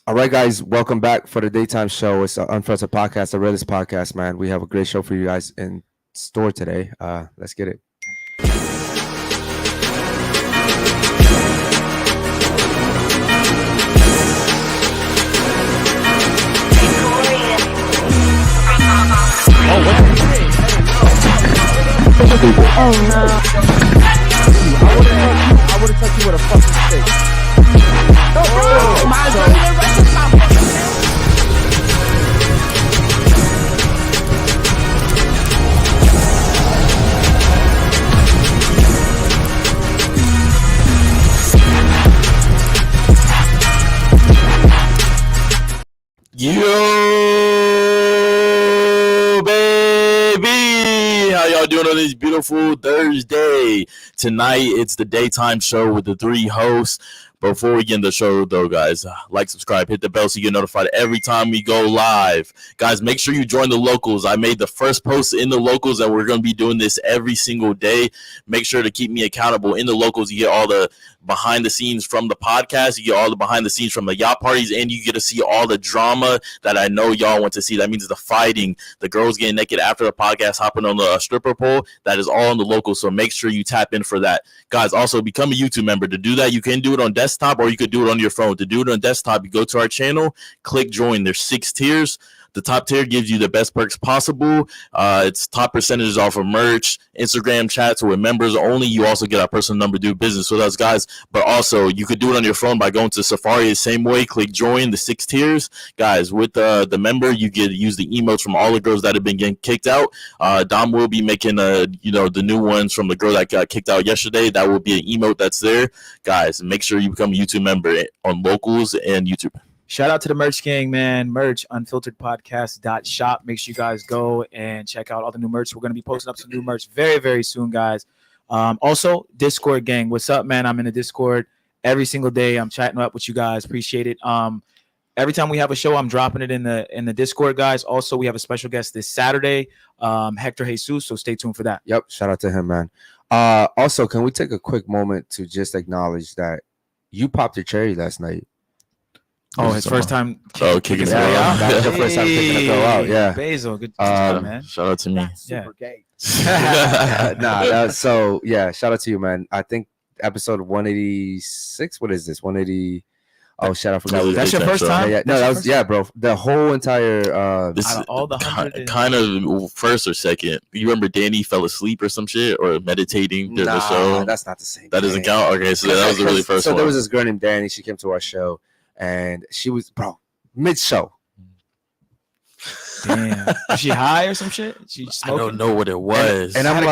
All right, guys, welcome back for the daytime show. It's the Unfilterd Podcast, the realest podcast, man. We have a great show for you guys in store today. Let's get it. Oh no. I would have touched you with a fucking stick. Yo, baby, how y'all doing on this beautiful Thursday? Tonight, it's the daytime show with the three hosts. Before we get into the show, though, guys, like, subscribe, hit the bell so you get notified every time we go live. Guys, make sure you join the locals. I made the first post in the locals, and we're going to be doing this every single day. Make sure to keep me accountable. In the locals, you get all the behind the scenes from the podcast. You get all the behind the scenes from the yacht parties, and you get to see all the drama that I know y'all want to see. That means the fighting, the girls getting naked after the podcast, hopping on the stripper pole. That is all in the locals, so make sure you tap in for that. Guys, also become a YouTube member. To do that, you can do it on desktop or you could do it on your phone. To do it on desktop, you go to our channel, click join. There's 6 tiers. The top tier gives you the best perks possible. It's top percentages off of merch, Instagram chats, or with members only. You also get our personal number to do business with us, guys. But also, you could do it on your phone by going to Safari the same way. Click join, the 6 tiers. Guys, with the member, you get to use the emotes from all the girls that have been getting kicked out. Dom will be making the new ones from the girl that got kicked out yesterday. That will be an emote that's there. Guys, make sure you become a YouTube member on locals and YouTube. Shout out to the merch gang, man. Merch, unfilteredpodcast.shop. Make sure you guys go and check out all the new merch. We're going to be posting up some new merch very, very soon, guys. Also, Discord gang. What's up, man? I'm in the Discord every single day. I'm chatting up with you guys. Appreciate it. Every time we have a show, I'm dropping it in the Discord, guys. Also, we have a special guest this Saturday, Hector Jesus, so stay tuned for that. Yep, shout out to him, man. Also, can we take a quick moment to just acknowledge that you popped your cherry last night? Oh, his first time. Kicking it out. That was your first time kicking a girl out. Yeah. Basil, good job, man. Shout out to me. Super gay. Shout out to you, man. I think episode 186. What is this? 180. Oh shit, I forgot. That's your first time? Yeah. No, that was bro. The whole entire this is all the kind of first or second. You remember Danny fell asleep or some shit or meditating during the show? That's not the same. That doesn't count. Okay, so that was the really first one. So there was this girl named Danny. She came to our show. And she was, mid-show. Damn. Was she high or some shit? She I don't know what it was. And I'm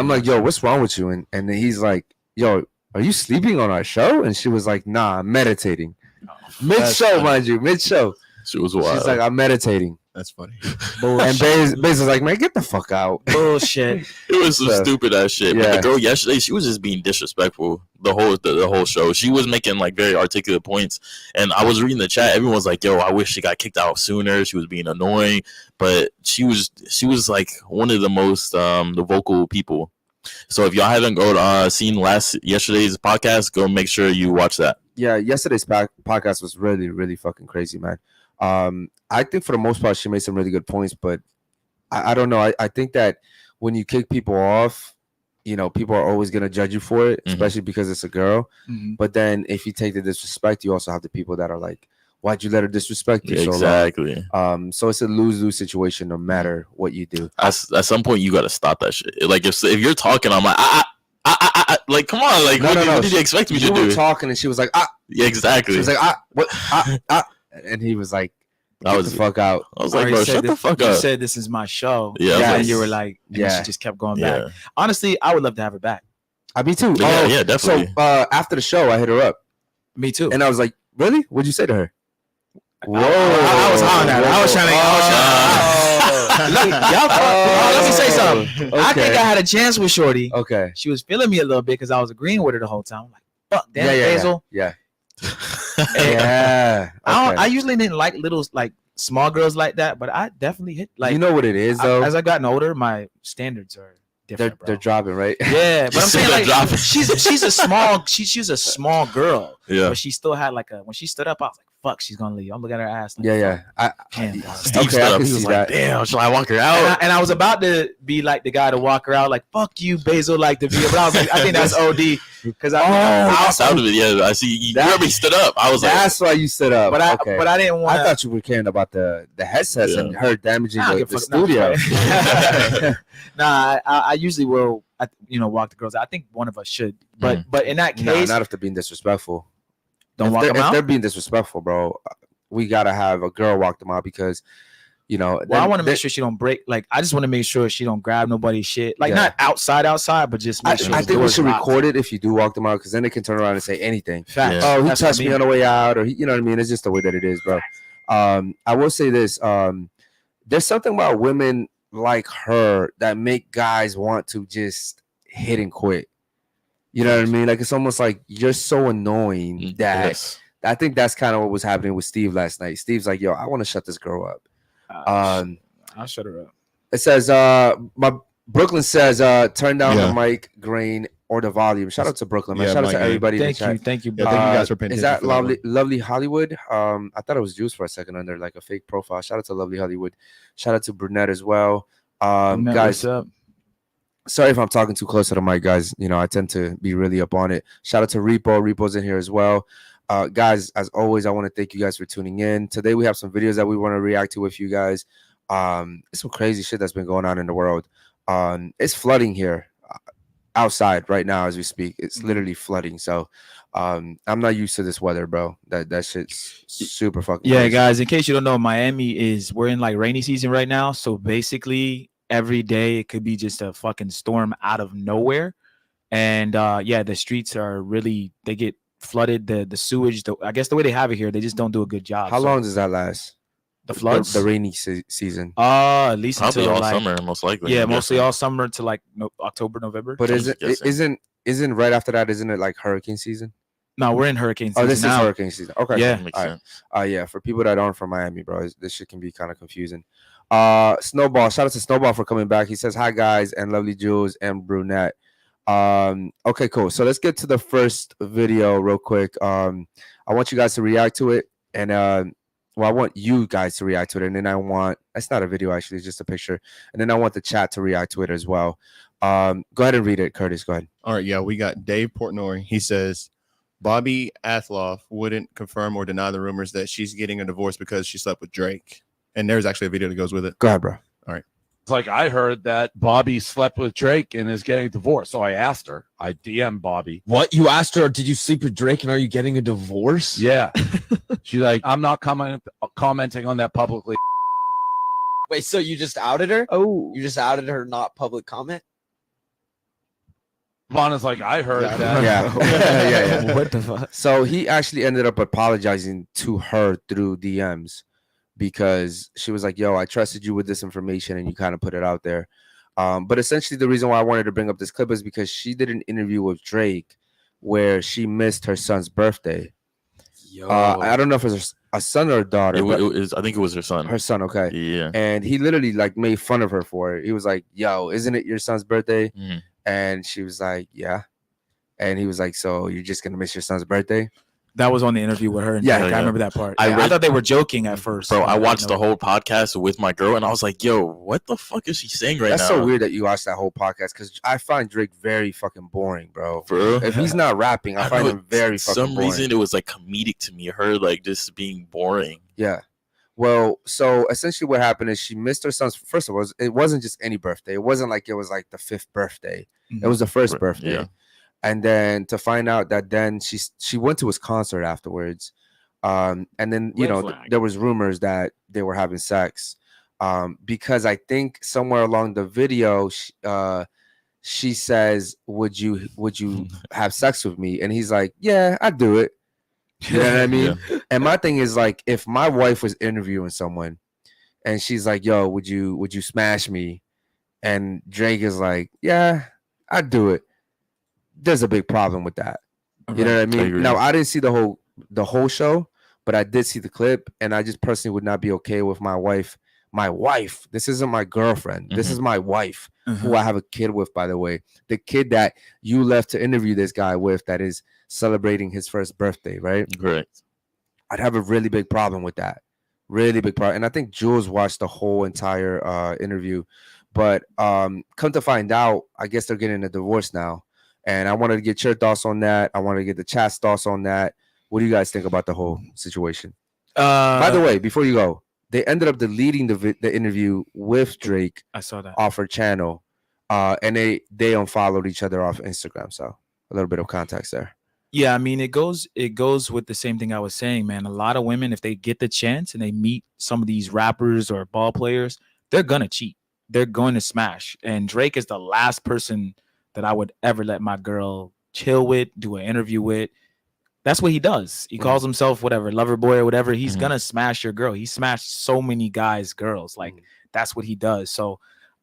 like, yo, what's wrong with you? And he's like, yo, are you sleeping on our show? And she was like, nah, I'm meditating. Mid-show, mind you, mid-show. She was wild. She's like, I'm meditating. That's funny. And Baze was like, man, get the fuck out. Bullshit. It was some stupid ass shit. Yeah. But the girl yesterday, she was just being disrespectful the whole show. She was making like very articulate points. And I was reading the chat. Everyone was like, yo, I wish she got kicked out sooner. She was being annoying. But she was like one of the most the vocal people. So if y'all haven't seen yesterday's podcast, go make sure you watch that. Yeah, yesterday's podcast was really, really fucking crazy, man. I think for the most part, she made some really good points, but I don't know. I think that when you kick people off, you know, people are always going to judge you for it, especially because it's a girl. Mm-hmm. But then if you take the disrespect, you also have the people that are like, why'd you let her disrespect you? Exactly. So it's a lose-lose situation no matter what you do. At some point, you got to stop that shit. Like, if you're talking, I'm like, like, come on. Like, what did you expect me to do? You were talking and she was like, Yeah, exactly. She was like, what? And he was like, get the fuck out. I was like, bro, shut the fuck up. You said this is my show. Yeah. And you were like, she just kept going back. Honestly, I would love to have her back. Me too. Yeah, definitely. So after the show, I hit her up. Me too. And I was like, really? What'd you say to her? Whoa. I was on that. I was trying to. Let me say something. Okay. I think I had a chance with Shorty. Okay. She was feeling me a little bit because I was agreeing with her the whole time. I'm like, fuck, damn, Basil. Yeah. I usually didn't like little like small girls like that, but I definitely hit like. You know what it is though. As I gotten older, my standards are different. They're dropping, right? Yeah, but I'm saying like she's a small girl. Yeah. But she still had like when she stood up, I was like, fuck, she's gonna leave. I'm looking at her ass. Like, Yeah. Damn, Steve Okay, stood I up. can He see was like, that. damn, shall I walk her out? and I was about to be like the guy to walk her out, like, fuck you, Basil, like the video. But I was like, I think that's OD. Because I sounded it. Yeah, I see. You remember he stood up. I was like, That's why you stood up. but I didn't want. I thought you were caring about the headsets and her damaging the studio. I usually will, walk the girls out. I think one of us should, but in that case, No, not if they're being disrespectful. don't walk them If out. they're being disrespectful, bro, we gotta have a girl walk them out because, Well, I want to make sure she don't break. Like, I just want to make sure she don't grab nobody's shit. Like, Yeah. not outside, but just make sure. I the think we door's should locked. record it if you do walk them out, because then they can turn around and say anything. Facts. Oh, he That's touched what I me mean. on the way out, or you know what I mean. It's just the way that it is, bro. I will say this: there's something about women like her that make guys want to just hit and quit. You know what I mean? Like, it's almost like you're so annoying that yes. I think that's kind of what was happening with Steve last night. Steve's like, "Yo, I want to shut this girl up." I'll shut her up. It says, my Brooklyn says, turn down the mic grain or the volume. Shout out to Brooklyn, man. Yeah, Shout out to Mike, everybody in the Thank chat. you, thank you. Yeah, thank you guys for paying Is attention that for that lovely Hollywood? I thought it was Juice for a second under like a fake profile. Shout out to Lovely Hollywood. Shout out to Brunette as well. Brunette, Guys, what's up? sorry if I'm talking too close to the mic, guys. I tend to be really up on it. Shout out to Repo. Repo's in here as well. Guys, as always, I want to thank you guys for tuning in. Today we have some videos that we want to react to with you guys. It's some crazy shit that's been going on in the world. It's flooding here outside right now as we speak. It's literally flooding. So I'm not used to this weather, bro. That shit's super fucking Yeah, crazy. guys, in case you don't know, we're in like rainy season right now. So basically every day it could be just a fucking storm out of nowhere. And the streets are really, they get flooded. The sewage, I guess the way they have it here, they just don't do a good job. How long does that last? The floods? The rainy season. At least Probably until all like, summer, most likely. yeah, I'm mostly guessing. all summer to like October, November. But I'm guessing. isn't right after that, isn't it like hurricane season? No, we're in hurricane season Oh, this now. is hurricane season. Okay. Yeah. cool. Makes All right. sense. Yeah, for people that aren't from Miami, bro, this shit can be kind of confusing. Snowball, shout out to Snowball for coming back. He says, "Hi guys," and Lovely Jules and Brunette. Okay, cool. So let's get to the first video real quick. I want you guys to react to it, and I want you guys to react to it, and then that's not a video actually, it's just a picture, and then I want the chat to react to it as well. Go ahead and read it, Curtis. Go ahead. All right, yeah, we got Dave Portnoy. He says Bobbi Althoff wouldn't confirm or deny the rumors that she's getting a divorce because she slept with Drake. And there's actually a video that goes with it. Go ahead, bro. It's like I heard that Bobbi slept with Drake and is getting divorced. So I asked her. I DM'd Bobbi. What? You asked her, did you sleep with Drake and are you getting a divorce? Yeah. She's like, I'm not commenting on that publicly. Wait, so you just outed her? Oh, You just outed her not public comment? Vonna's like, I heard that. Yeah. what the fuck? So he actually ended up apologizing to her through DMs because she was like, "Yo, I trusted you with this information and you kind of put it out there." But essentially the reason why I wanted to bring up this clip is because she did an interview with Drake where she missed her son's birthday. Yo. I don't know if it's a son or a daughter. It but was, I think it was her son. her son, okay. Yeah. And he literally like made fun of her for it. He was like, "Yo, isn't it your son's birthday?" Mhm. And she was like, "Yeah." And he was like, "So you're just gonna miss your son's birthday?" That was on the interview with her. And Yeah, Drake. yeah. I remember that part. I I read- thought they were joking at first. Bro, I didn't watched the know. whole podcast with my girl and I was like, yo, what the fuck is she saying right That's now? so weird that you watched that whole podcast because I find Drake very fucking boring, bro. For real? If he's not rapping, I find know, him very for fucking some boring. reason it was like comedic to me. Her like just being boring. Yeah. Well, so essentially what happened is she missed her son's. First of all, it wasn't just any birthday. It wasn't like it was like the 5th birthday. It was the first Right, birthday. yeah. And then to find out that then she went to his concert afterwards. And then, Red flag. there was rumors that they were having sex. Because I think somewhere along the video, she says, would you have sex with me? And he's like, yeah, I'd do it. You know what I mean? And my thing is like, if my wife was interviewing someone and she's like, yo, would you smash me? And Drake is like, yeah, I'd do it. There's a big problem with that. You know what I mean? agree. Now, I didn't see the whole show, but I did see the clip, and I just personally would not be okay with my wife. My wife. This isn't my girlfriend. This is my wife, who I have a kid with, by the way. The kid that you left to interview this guy with that is celebrating his first birthday, right? Correct. I'd have a really big problem with that. Really big problem. And I think Jules watched the whole entire interview. But come to find out, I guess they're getting a divorce now. And I wanted to get your thoughts on that. I wanted to get the chat's thoughts on that. What do you guys think about the whole situation? By the way, before you go, they ended up deleting the interview with Drake. I saw that off her channel, and they unfollowed each other off Instagram. So a little bit of context there. Yeah, I mean, it goes with the same thing I was saying, man. A lot of women, if they get the chance and they meet some of these rappers or ball players, they're gonna cheat. They're going to smash. And Drake is the last person that I would ever let my girl chill with, do an interview with. That's what he does. He calls himself whatever, lover boy or whatever. He's gonna smash your girl. He smashed so many guys' girls. Like that's what he does. So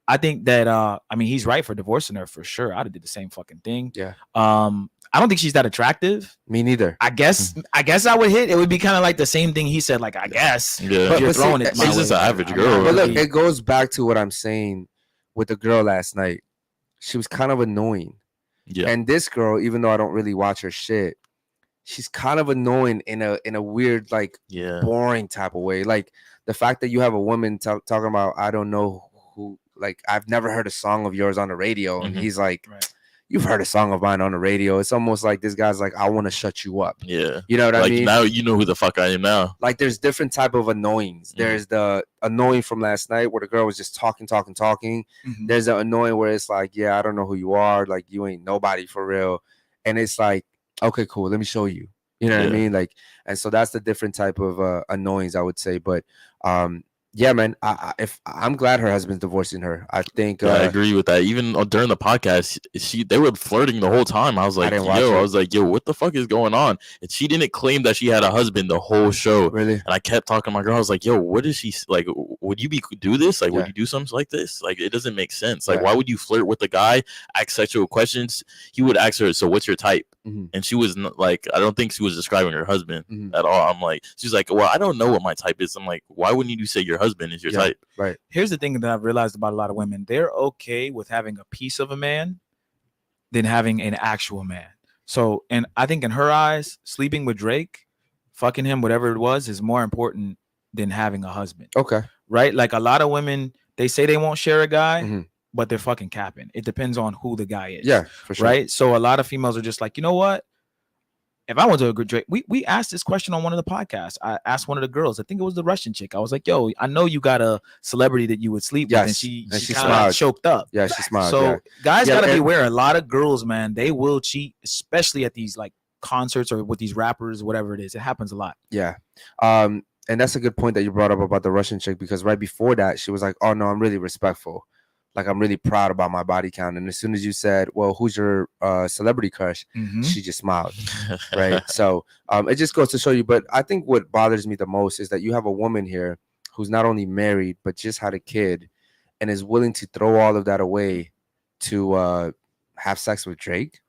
I think that I mean, he's right for divorcing her for sure. I'd have did the same fucking thing. Yeah. I don't think she's that attractive. Me neither. I guess I would hit. It would be kind of like the same thing he said. Like I guess. Yeah. If you're But see, throwing it. she's just an average girl. But look, it goes back to what I'm saying with the girl last night. She was kind of annoying. Yeah. And this girl, even though I don't really watch her shit, she's kind of annoying in a weird, like boring type of way. Like the fact that you have a woman talking about, I don't know who, like I've never heard a song of yours on the radio, and he's like, you've heard a song of mine on the radio. It's almost like this guy's like, I want to shut you up. Yeah. You know what I mean? Now you know who the fuck I am now. Like there's different type of annoyings. There's the annoying from last night where the girl was just talking. There's the annoying where it's like, yeah, I don't know who you are. Like you ain't nobody for real. And it's like, okay, cool. Let me show you. You know what I mean? Like, and so that's the different type of annoyings, I would say. But yeah, man, I'm glad her husband's divorcing her. I think I agree with that. Even during the podcast, they were flirting the whole time. I was like, yo, what the fuck is going on? And she didn't claim that she had a husband the whole show. Really? And I kept talking to my girl. I was like, yo, what is she like? Would you do this? Like, would you do something like this? Like, it doesn't make sense. Like, why would you flirt with a guy, ask sexual questions? He would ask her, so what's your type? And she was like, I don't think she was describing her husband at all. I'm like, she's like, well, I don't know what my type is. I'm like, why wouldn't you say your husband is your type? Right. Here's the thing that I've realized about a lot of women. They're okay with having a piece of a man than having an actual man. So, and I think in her eyes, sleeping with Drake, fucking him, whatever it was, is more important than having a husband. Okay. Right? Like a lot of women, they say they won't share a guy, but they're fucking capping. It depends on who the guy is. Yeah, for sure. Right? So a lot of females are just like, you know what? If I went to a good Drake, we asked this question on one of the podcasts. I asked one of the girls, I think it was the Russian chick. I was like, yo, I know you got a celebrity that you would sleep with. And she kind of choked up. Yeah, she smiled. So guys got to be aware. A lot of girls, man, they will cheat, especially at these like concerts or with these rappers, whatever it is. It happens a lot. Yeah. And that's a good point that you brought up about the Russian chick, because right before that, she was like, oh, no, I'm really respectful. Like, I'm really proud about my body count. And as soon as you said, well, who's your celebrity crush? She just smiled. Right. So it just goes to show you. But I think what bothers me the most is that you have a woman here who's not only married, but just had a kid and is willing to throw all of that away to have sex with Drake.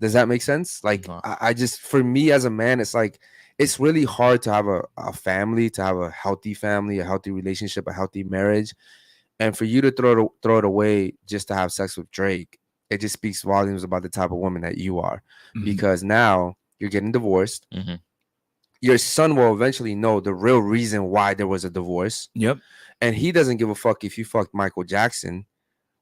Does that make sense? Like, I just, for me as a man, it's like, it's really hard to have a family, to have a healthy family, a healthy relationship, a healthy marriage. And for you to throw it away just to have sex with Drake, it just speaks volumes about the type of woman that you are. Because now you're getting divorced. Your son will eventually know the real reason why there was a divorce. Yep. And he doesn't give a fuck if you fucked Michael Jackson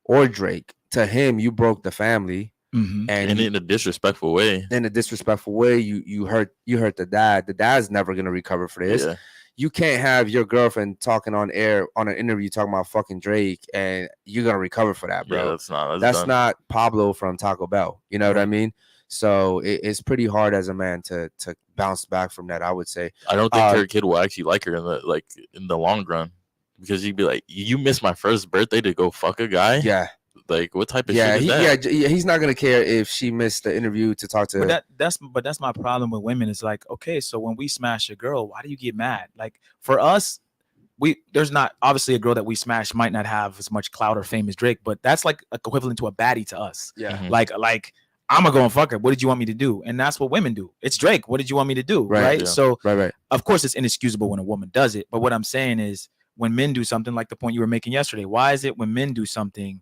or Drake. To him, you broke the family. And in a disrespectful way. In a disrespectful way, you hurt the dad. The dad's never gonna recover for this. Yeah. You can't have your girlfriend talking on air on an interview talking about fucking Drake and you're gonna recover for that, bro. Yeah, that's not Pablo from Taco Bell. You know what I mean? So it's pretty hard as a man to bounce back from that, I would say. I don't think her kid will actually like her in the long run, because he'd be like, you missed my first birthday to go fuck a guy? Yeah. Like, what type of shit is that? Yeah, he's not gonna care if she missed the interview to talk to. But that's my problem with women. It's like, okay, so when we smash a girl, why do you get mad? Like for us, there's not obviously a girl that we smash might not have as much clout or fame as Drake, but that's like equivalent to a baddie to us. Yeah. Like I'm gonna go and fuck her. What did you want me to do? And that's what women do. It's Drake. What did you want me to do? Right. Yeah. So right. Of course, it's inexcusable when a woman does it. But what I'm saying is, when men do something, like the point you were making yesterday, why is it when men do something,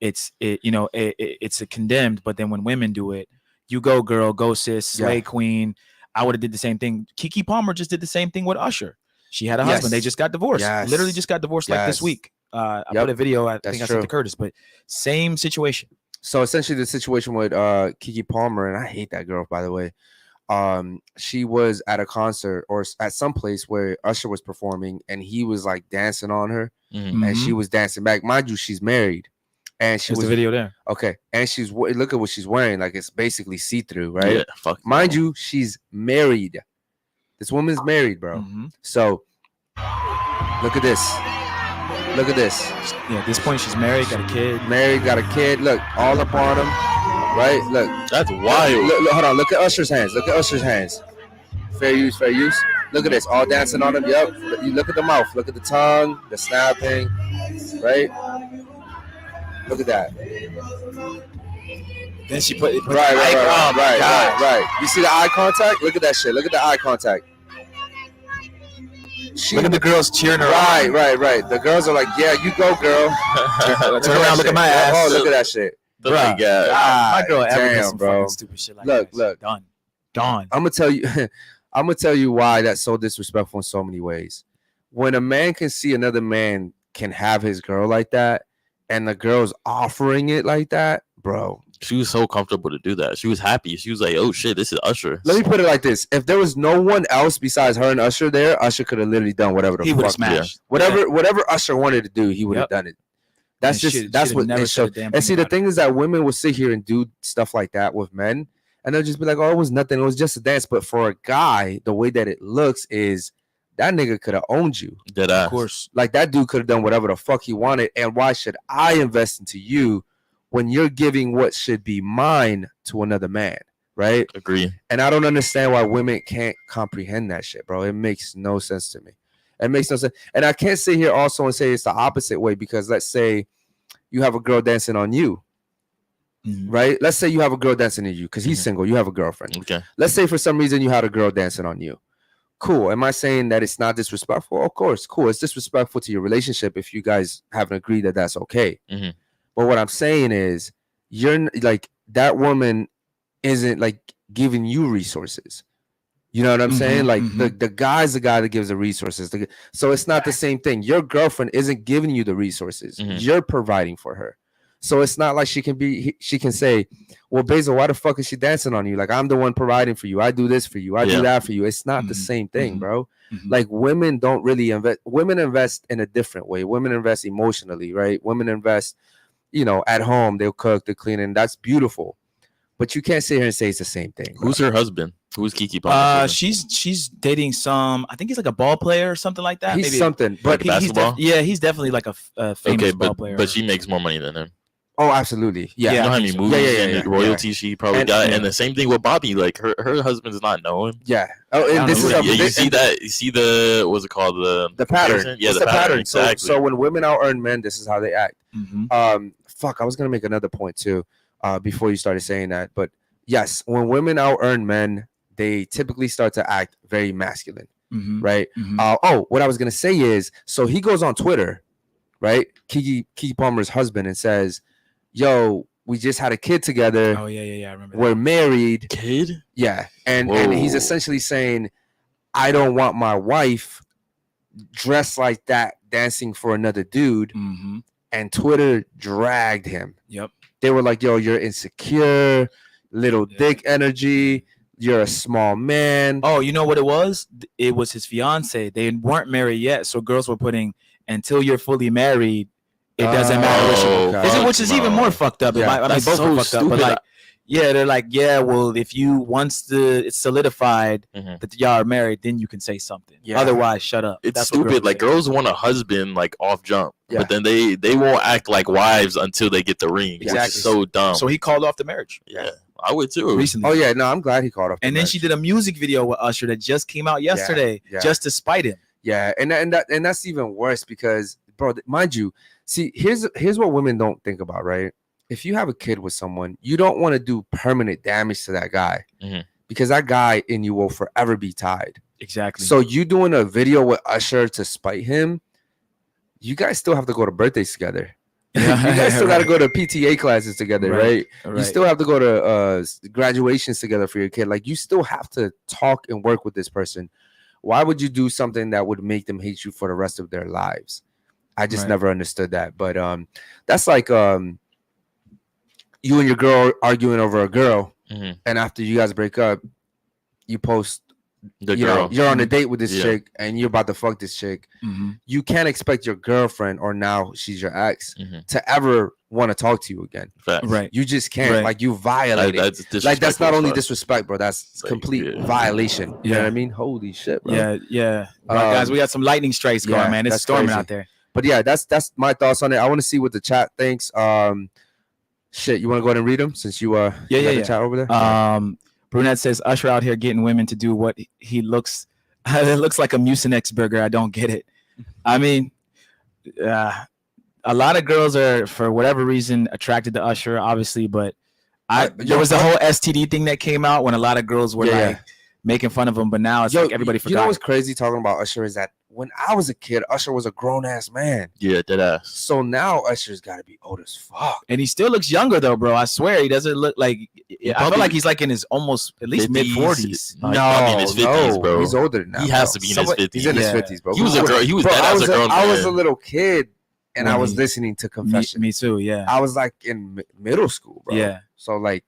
it's a condemned, but then when women do it, you go girl, go sis, slay queen. I would have did the same thing. Keke Palmer just did the same thing with Usher. She had a Yes. husband. They just got divorced. Yes. Literally just got divorced like this Yes. week. I Yep. put a video. I That's think I true. sent to Curtis, but same situation. So essentially, the situation with Keke Palmer, and I hate that girl, by the way. She was at a concert or at some place where Usher was performing, and he was like dancing on her, and she was dancing back. Mind you, she's married, and she There's was the video there. okay, and look at what she's wearing, like it's basically see through, right? Yeah, fuck. Mind you, she's married. This woman's married, bro. Mhm. So look at this. Look at this. Yeah, at this point, she's married, got a kid. Married, got a kid. Look, all up on him. Right? Look. That's wild. Look, hold on. Look at Usher's hands. Look at Usher's hands. Fair use, fair use. Look at this. All dancing on him. Yep. You look at the mouth. Look at the tongue. The snapping. Right? Look at that. Then she put it. Right. You see the eye contact? Look at that shit. Look at the eye contact. Look at the girls cheering her on. Right. The girls are like, yeah, you go, girl. Turn around, look at my ass. Oh, look at that shit. My God. My girl ever did Damn, some bro. fucking stupid shit like Look, that. look. Done. I'm gonna tell you why that's so disrespectful in so many ways. When a man can see another man can have his girl like that, and the girl's offering it like that, bro. She was so comfortable to do that. She was happy. She was like, "Oh shit, this is Usher." Let me put it like this: if there was no one else besides her and Usher there, Usher could have literally done whatever the He would have fuck. smashed. Whatever Usher wanted to do, he would have Yep. done it. That's what never it showed. said a damn And see, the about it. thing is that women will sit here and do stuff like that with men, and they'll just be like, "Oh, it was nothing. It was just a dance." But for a guy, the way that it looks is that nigga could have owned you. Dead Of ass. course. Like that dude could have done whatever the fuck he wanted. And why should I invest into you when you're giving what should be mine to another man? Right? Agree. And I don't understand why women can't comprehend that shit, bro. It makes no sense to me. It makes no sense. And I can't sit here also and say it's the opposite way, because let's say you have a girl dancing on you, right? Let's say you have a girl dancing on you because he's single. You have a girlfriend. Okay. Let's say for some reason you had a girl dancing on you. Cool. Am I saying that it's not disrespectful? Of course. Cool. It's disrespectful to your relationship if you guys haven't agreed that that's okay. Mhm. But what I'm saying is you're like, that woman isn't like giving you resources. You know what I'm saying? Like the guy's the guy that gives the resources. So it's not the same thing. Your girlfriend isn't giving you the resources. You're providing for her. So it's not like she can say, well, Basil, why the fuck is she dancing on you? Like, I'm the one providing for you. I do this for you. I do that for you. It's not the same thing, bro. Like, women don't really invest. Women invest in a different way. Women invest emotionally, right? Women invest, at home. They'll cook, they'll clean, and that's beautiful. But you can't sit here and say it's the same thing. Who's her husband? Who's Keke Palmer? She's dating some. I think he's like a ball player or something like that. He's Maybe. something, but Like basketball? He's definitely like a famous ball player. but she makes more money than him. oh, absolutely, You know yeah. how many movies and royalties she probably And- got, and the same thing with Bobbi. Like her husband's not known. Yeah. Oh, and this is Yeah, you see that? You see the what's it called? the pattern. person? Yeah, It's the pattern. So, Exactly. so when women out earn men, this is how they act. Mhm. Fuck, I was gonna make another point too, before you started saying that. But yes, when women out earn men, they typically start to act very masculine, right? What I was gonna say is, so he goes on Twitter, right? Keke Palmer's husband, and says, "Yo, we just had a kid together. Oh yeah. I remember. We're married." Kid? Yeah, and he's Whoa. essentially saying, "I don't want my wife dressed like that, dancing for another dude." And Twitter dragged him. Yep. They were like, "Yo, you're insecure, little dick energy. You're a small man." Oh, you know what it was? It was his fiance. They weren't married yet, so girls were putting, "Until you're fully married, it doesn't matter." Which is even more fucked up. Yeah, I mean, that's both so are fucked up. But stupid. like, yeah, they're like, yeah, well, if you once it's solidified that y'all are married, then you can say something. Yeah. Otherwise, shut up. It's That's what stupid. Like say. girls want a husband like off jump, Yeah. but then they won't act like wives until they get the ring. Which Exactly. is so dumb. So he called off the marriage yeah, I would too. recently. Oh yeah, no, I'm glad he caught up. And then she did a music video with Usher that just came out yesterday, yeah. just to spite him. Yeah, and that's even worse because, bro, mind you, see, here's what women don't think about, right? If you have a kid with someone, you don't want to do permanent damage to that guy because that guy in you will forever be tied. Exactly. So you doing a video with Usher to spite him, you guys still have to go to birthdays together. You guys still got to go to PTA classes together, right? You still have to go to graduations together for your kid. Like, you still have to talk and work with this person. Why would you do something that would make them hate you for the rest of their lives? I just never understood that. But that's like you and your girl arguing over a girl, and after you guys break up, you post. You're on a date with this chick and you're about to fuck this chick. You can't expect your girlfriend, or now she's your ex, to ever want to talk to you again. Right. You just can't. Like, you violate it. Like, that's not only disrespect, bro. That's complete violation. You know what I mean? Holy shit, bro. Yeah. Right, guys, we got some lightning strikes going, man. It's storming out there. But yeah, that's my thoughts on it. I want to see what the chat thinks. Shit, you want to go ahead and read them since you the chat over there? Brunette says Usher out here getting women to do what he looks. It looks like a Mucinex burger. I don't get it. I mean, a lot of girls are, for whatever reason, attracted to Usher, obviously. But there was the whole STD thing that came out when a lot of girls were making fun of him. But now it's like everybody forgot. You know what's crazy talking about Usher is that when I was a kid, Usher was a grown ass man. Yeah, dead ass. So now Usher's got to be old as fuck, and he still looks younger though, bro. I swear he doesn't look like. I feel like he's like in his almost at least mid 40s. No, in his 50s, bro. He's older than that. He has to be in his 50s. He's in his 50s, bro. He was a girl. He was dead as a grown man. I was a little kid, and I was listening to Confession. Me too. Yeah. I was like in middle school, bro. Yeah. So like,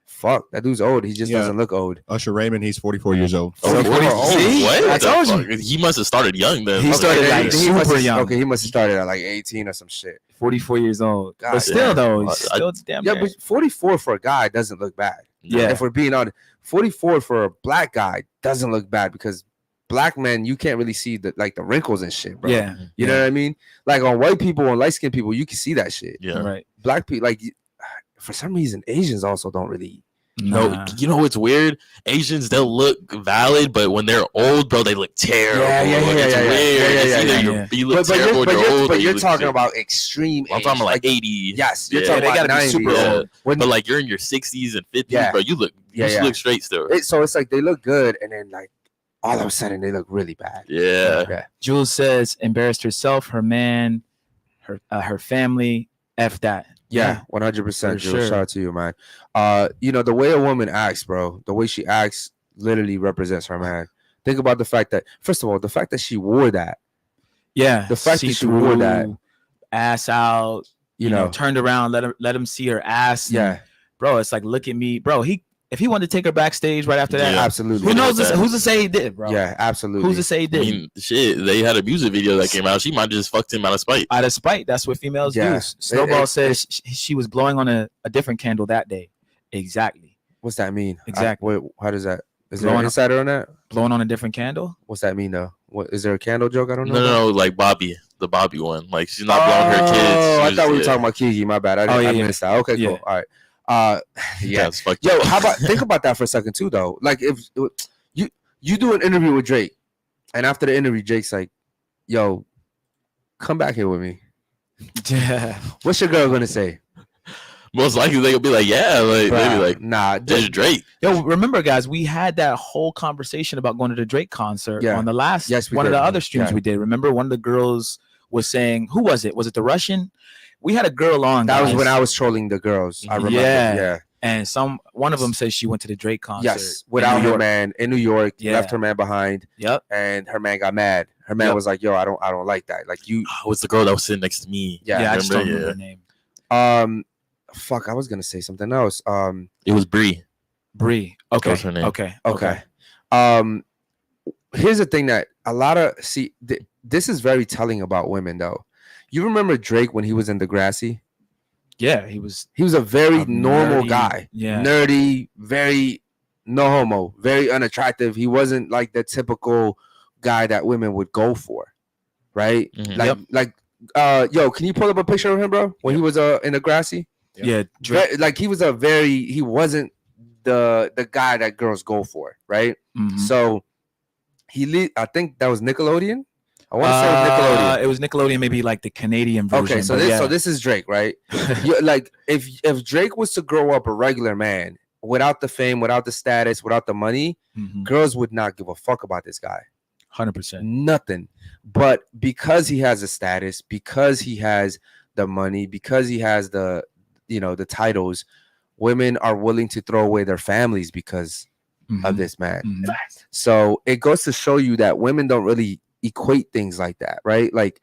fuck, that dude's old. He just doesn't look old. Usher Raymond, he's 44 years old. So what? I told you. He must have started young then. He started like super young. Okay, he must have started at like 18 or some shit. 44 years old. God, but still, though, he's still damn. Yeah, but 44 for a guy doesn't look bad. Yeah. If we're being honest, 44 for a black guy doesn't look bad because black men, you can't really see the wrinkles and shit, bro. Yeah. You know what I mean? Like on white people and light skinned people, you can see that shit. Yeah. Right. Black people, like, for some reason, Asians also don't really. No, you know what's weird? Asians, they'll look valid, but when they're old, bro, they look terrible. You look terrible when you're old. But you're talking about extreme. I'm talking about like 80. Yes, you're talking about 90. Super old. But like you're in your 60s and 50s, bro, you look straight still. So it's like they look good, and then like all of a sudden they look really bad. Yeah. Jules says embarrassed herself, her man, her family. F that. Yeah, 100%. Sure. Shout out to you, man. The way a woman acts, bro, the way she acts literally represents her man. Think about the fact that, first of all, the fact that she wore that. Yeah. The fact that she wore that. Ass out, you know, turned around, let him see her ass. Yeah. Bro, it's like, look at me. Bro, if he wanted to take her backstage right after that, absolutely. Who knows? Who's to say he did, bro? Yeah, absolutely. Who's to say he did? I mean, shit, they had a music video that came out. She might have just fucked him out of spite. Out of spite. That's what females do. Snowball says she was blowing on a different candle that day. Exactly. What's that mean? Exactly. How does that? Is there an insider on that? Blowing on a different candle? What's that mean, though? What is there a candle joke? I don't know. No, like Bobbi, the Bobbi one. Like she's not blowing her kids. Oh, I thought we were talking about Keke. My bad. I missed that. Okay, cool. All right. Yeah. Yo, how about think about that for a second too, though. Like if you do an interview with Drake, and after the interview, Drake's like, "Yo, come back here with me." Yeah. What's your girl gonna say? Most likely they'll be like, "Yeah," like maybe like, "Nah, there's Drake." Yo, remember, guys, we had that whole conversation about going to the Drake concert on the last one of the other streams we did. Remember, one of the girls was saying, "Who was it? Was it the Russian?" We had a girl on. That was when I was trolling the girls. I remember. Yeah. And one of them says she went to the Drake concert. Yes, without her man in New York. Left her man behind. Yep. And her man got mad. Her man was like, "Yo, I don't like that. Like you." Oh, it's the girl that was sitting next to me. Yeah, I just don't remember her name. Fuck, I was gonna say something else. It was Bree. Okay. What's her name? Okay. Here's the thing that a lot of this is very telling about women, though. You remember Drake when he was in Degrassi? Yeah, he was a very normal guy. Yeah. Nerdy, very no homo, very unattractive. He wasn't like the typical guy that women would go for, right? Mm-hmm. Yo, can you pull up a picture of him, bro? When he was in Degrassi? Yeah. Like he wasn't the guy that girls go for, right? Mm-hmm. So I think that was Nickelodeon. I want to say Nickelodeon. It was Nickelodeon, maybe like the Canadian version. Okay, so this is Drake, right? Like if Drake was to grow up a regular man without the fame, without the status, without the money, girls would not give a fuck about this guy. 100%. Nothing. But because he has a status, because he has the money, because he has the the titles, women are willing to throw away their families because of this man. So it goes to show you that women don't really equate things like that, right? Like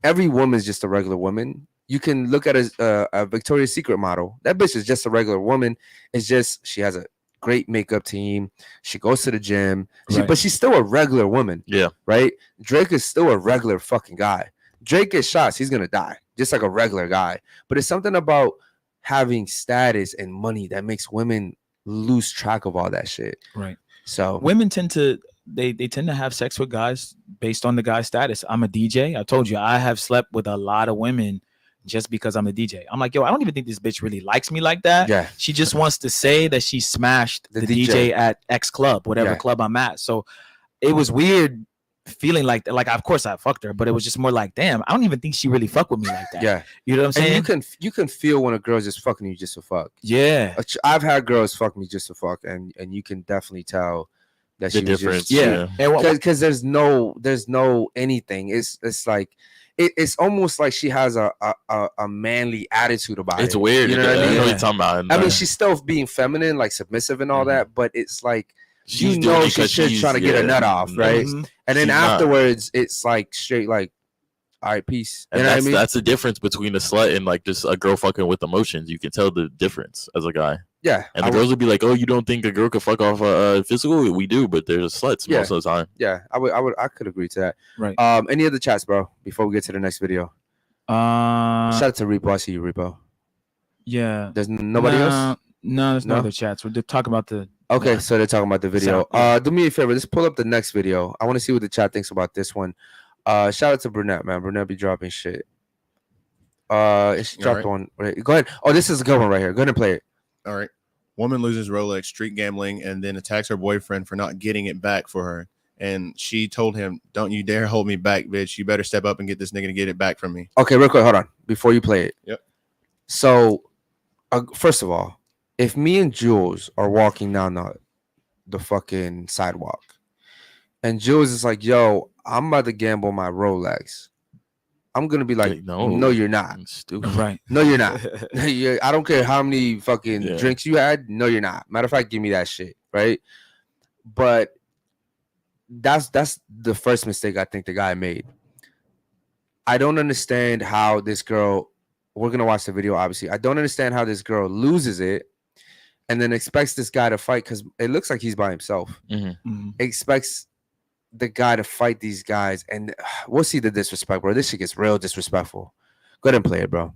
every woman's just a regular woman. You can look at a Victoria's Secret model. That bitch is just a regular woman. It's just she has a great makeup team. She goes to the gym, but she's still a regular woman. Yeah. Right? Drake is still a regular fucking guy. Drake gets shots, he's gonna die, just like a regular guy. But it's something about having status and money that makes women lose track of all that shit. Right. So women tend to they tend to have sex with guys based on the guy's status. I'm a DJ. I told you I have slept with a lot of women just because I'm a DJ. I'm like, yo, I don't even think this bitch really likes me like that. Yeah. She just wants to say that she smashed the DJ at X club, whatever club I'm at. So it was weird feeling like that. Like, of course I fucked her, but it was just more like, damn, I don't even think she really fucked with me like that. Yeah. You know what I'm saying? And you can feel when a girl's just fucking you just to fuck. Yeah. I've had girls fuck me just to fuck, and you can definitely tell that The she difference. was just, because there's no anything. It's like it's almost like she has a manly attitude about it. It's weird. You know what I I mean? know what you're talking about. I mean, she's still being feminine, like submissive and all that, but it's like She's doing it 'cause she's trying to get a nut off, right? Mm-hmm. And then She's afterwards, it's like straight like, all right, peace. You And know what I mean? that's the difference between a slut and like just a girl fucking with emotions. You can tell the difference as a guy. Yeah. And the girls would be like, "Oh, you don't think a girl could fuck off physical?" We do, but there's sluts most of the time. Yeah, I could agree to that. Right. Any other chats, bro? Before we get to the next video, shout out to Repo. I see you, Repo. Yeah. There's nobody else. No, there's no No? other chats. We're talking about the. Okay, so they're talking about the video. Do me a favor. Let's pull up the next video. I want to see what the chat thinks about this one. Shout out to Brunette, man. Brunette be dropping shit. She dropped one. Right. Go ahead. Oh, this is a good one right here. Go ahead and play it. All right. Woman loses Rolex street gambling and then attacks her boyfriend for not getting it back for her. And she told him, "Don't you dare hold me back, bitch. You better step up and get this nigga to get it back from me." Okay, real quick. Hold on. Before you play it. Yep. So, first of all, if me and Jules are walking down the fucking sidewalk, and Jules is like, "Yo, I'm about to gamble my Rolex," I'm gonna be like, "No, you're not. Stupid. Right. No, you're not. I don't care how many fucking drinks you had. No, you're not. Matter of fact, give me that shit, right?" But that's the first mistake I think the guy made. I don't understand how this girl. We're gonna watch the video, obviously. I don't understand how this girl loses it and then expects this guy to fight, because it looks like he's by himself. Expects the guy to fight these guys, and we'll see the disrespect, bro. This shit gets real disrespectful. Go ahead and play it, bro.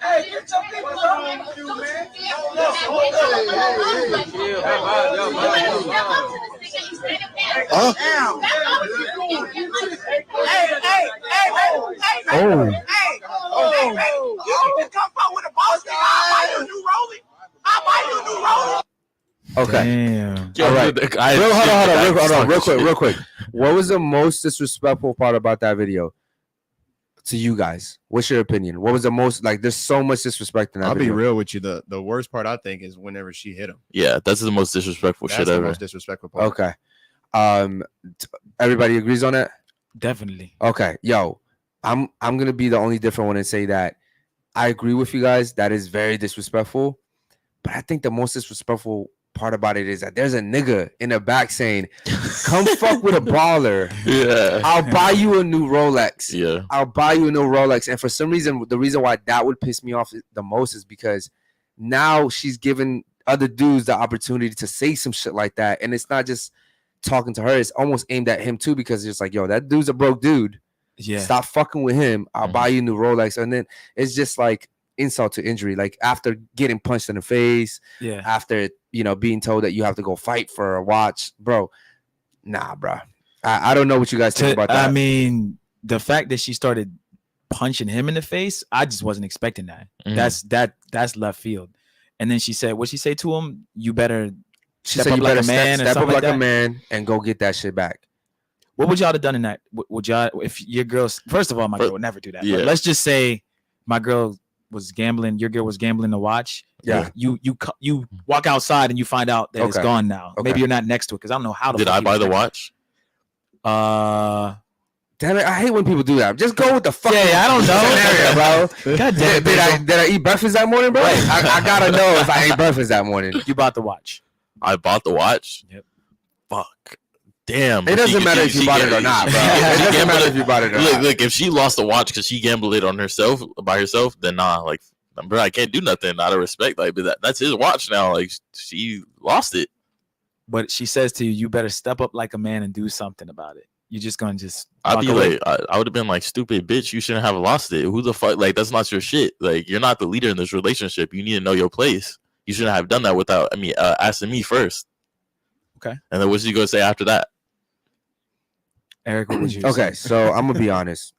Hey, get your people on you, man. Okay. Damn. All right. Hold on. Real quick. What was the most disrespectful part about that video to you guys? What's your opinion? What was the most, like, there's so much disrespect in that I'll video. be real with you. The worst part I think is whenever she hit him. Yeah, that's the most disrespectful shit That's the ever. most disrespectful part. Okay. Everybody agrees on that? Definitely. Okay. Yo, I'm gonna be the only different one and say that I agree with you guys. That is very disrespectful. But I think the most disrespectful part about it is that there's a nigga in the back saying, "Come fuck with a baller. Yeah. I'll buy you a new Rolex. Yeah. I'll buy you a new Rolex." And for some reason, the reason why that would piss me off the most is because now she's giving other dudes the opportunity to say some shit like that. And it's not just talking to her, it's almost aimed at him too, because it's like, yo, that dude's a broke dude. Yeah. Stop fucking with him. I'll buy you a new Rolex. And then it's just like insult to injury. Like after getting punched in the face, Yeah. after, being told that you have to go fight for a watch, bro. Nah, bro. I don't know what you guys think about that. I mean, the fact that she started punching him in the face, I just wasn't expecting that. That's left field. And then she said, what she say to him? You better She step said up you like better a man or step up something like like a that? man and go get that shit back. What would y'all have done in that? Would y'all, if your girl's, first of all, my girl would never do that. Yeah. But let's just say my girl was gambling, your girl was gambling to watch. Yeah. You walk outside and you find out that it's Okay. gone now. Okay. Maybe you're not next to it because I don't know how to. Did I buy the watch? Damn it, I hate when people do that. Just go with the fucking I don't know. scenario, bro. God damn it, Did I eat breakfast that morning, bro? I gotta know if I ate breakfast that morning. You bought the watch. I bought the watch. Yep. Fuck. Damn. It doesn't matter if you bought it or not, bro. It doesn't matter if you bought it or not. Look, if she lost the watch because she gambled it on herself by herself, then nah, like, bro, I can't do nothing out of respect. Like, but that's his watch now. Like, she lost it. But she says to you, you better step up like a man and do something about it. You're just gonna just. I'd be walk away. like, I would have been like, stupid bitch, you shouldn't have lost it. Who the fuck? Like, that's not your shit. Like, you're not the leader in this relationship. You need to know your place. You shouldn't have done that without, asking me first. Okay. And then what's he gonna say after that? Eric, what would you Okay, say? so I'm gonna be honest.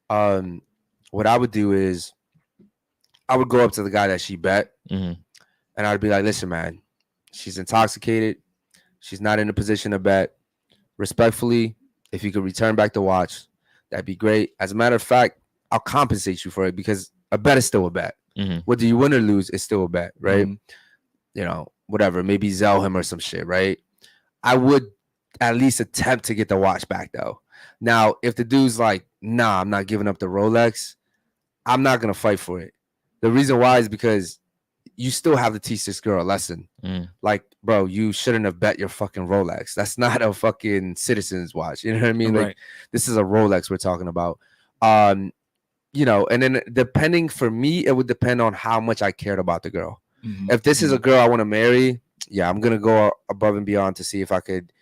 What I would do is I would go up to the guy that she bet, Mhm. and I'd be like, listen, man, she's intoxicated. She's not in a position to bet. Respectfully, if you could return back the watch, that'd be great. As a matter of fact, I'll compensate you for it because a bet is still a bet. Mhm. Whether you win or lose, it's still a bet, right? Mhm. You know, whatever, maybe Zell him or some shit, right? I would at least attempt to get the watch back though. Now, if the dude's like, nah, I'm not giving up the Rolex, I'm not gonna fight for it. The reason why is because you still have to teach this girl a lesson. Mm. Like, bro, you shouldn't have bet your fucking Rolex. That's not a fucking Citizen's watch. You know what I mean? Like, Right. this is a Rolex we're talking about. You know, and then depending, for me, it would depend on how much I cared about the girl. Mhm. If this is a girl I want to marry, yeah, I'm gonna go above and beyond to see if I could,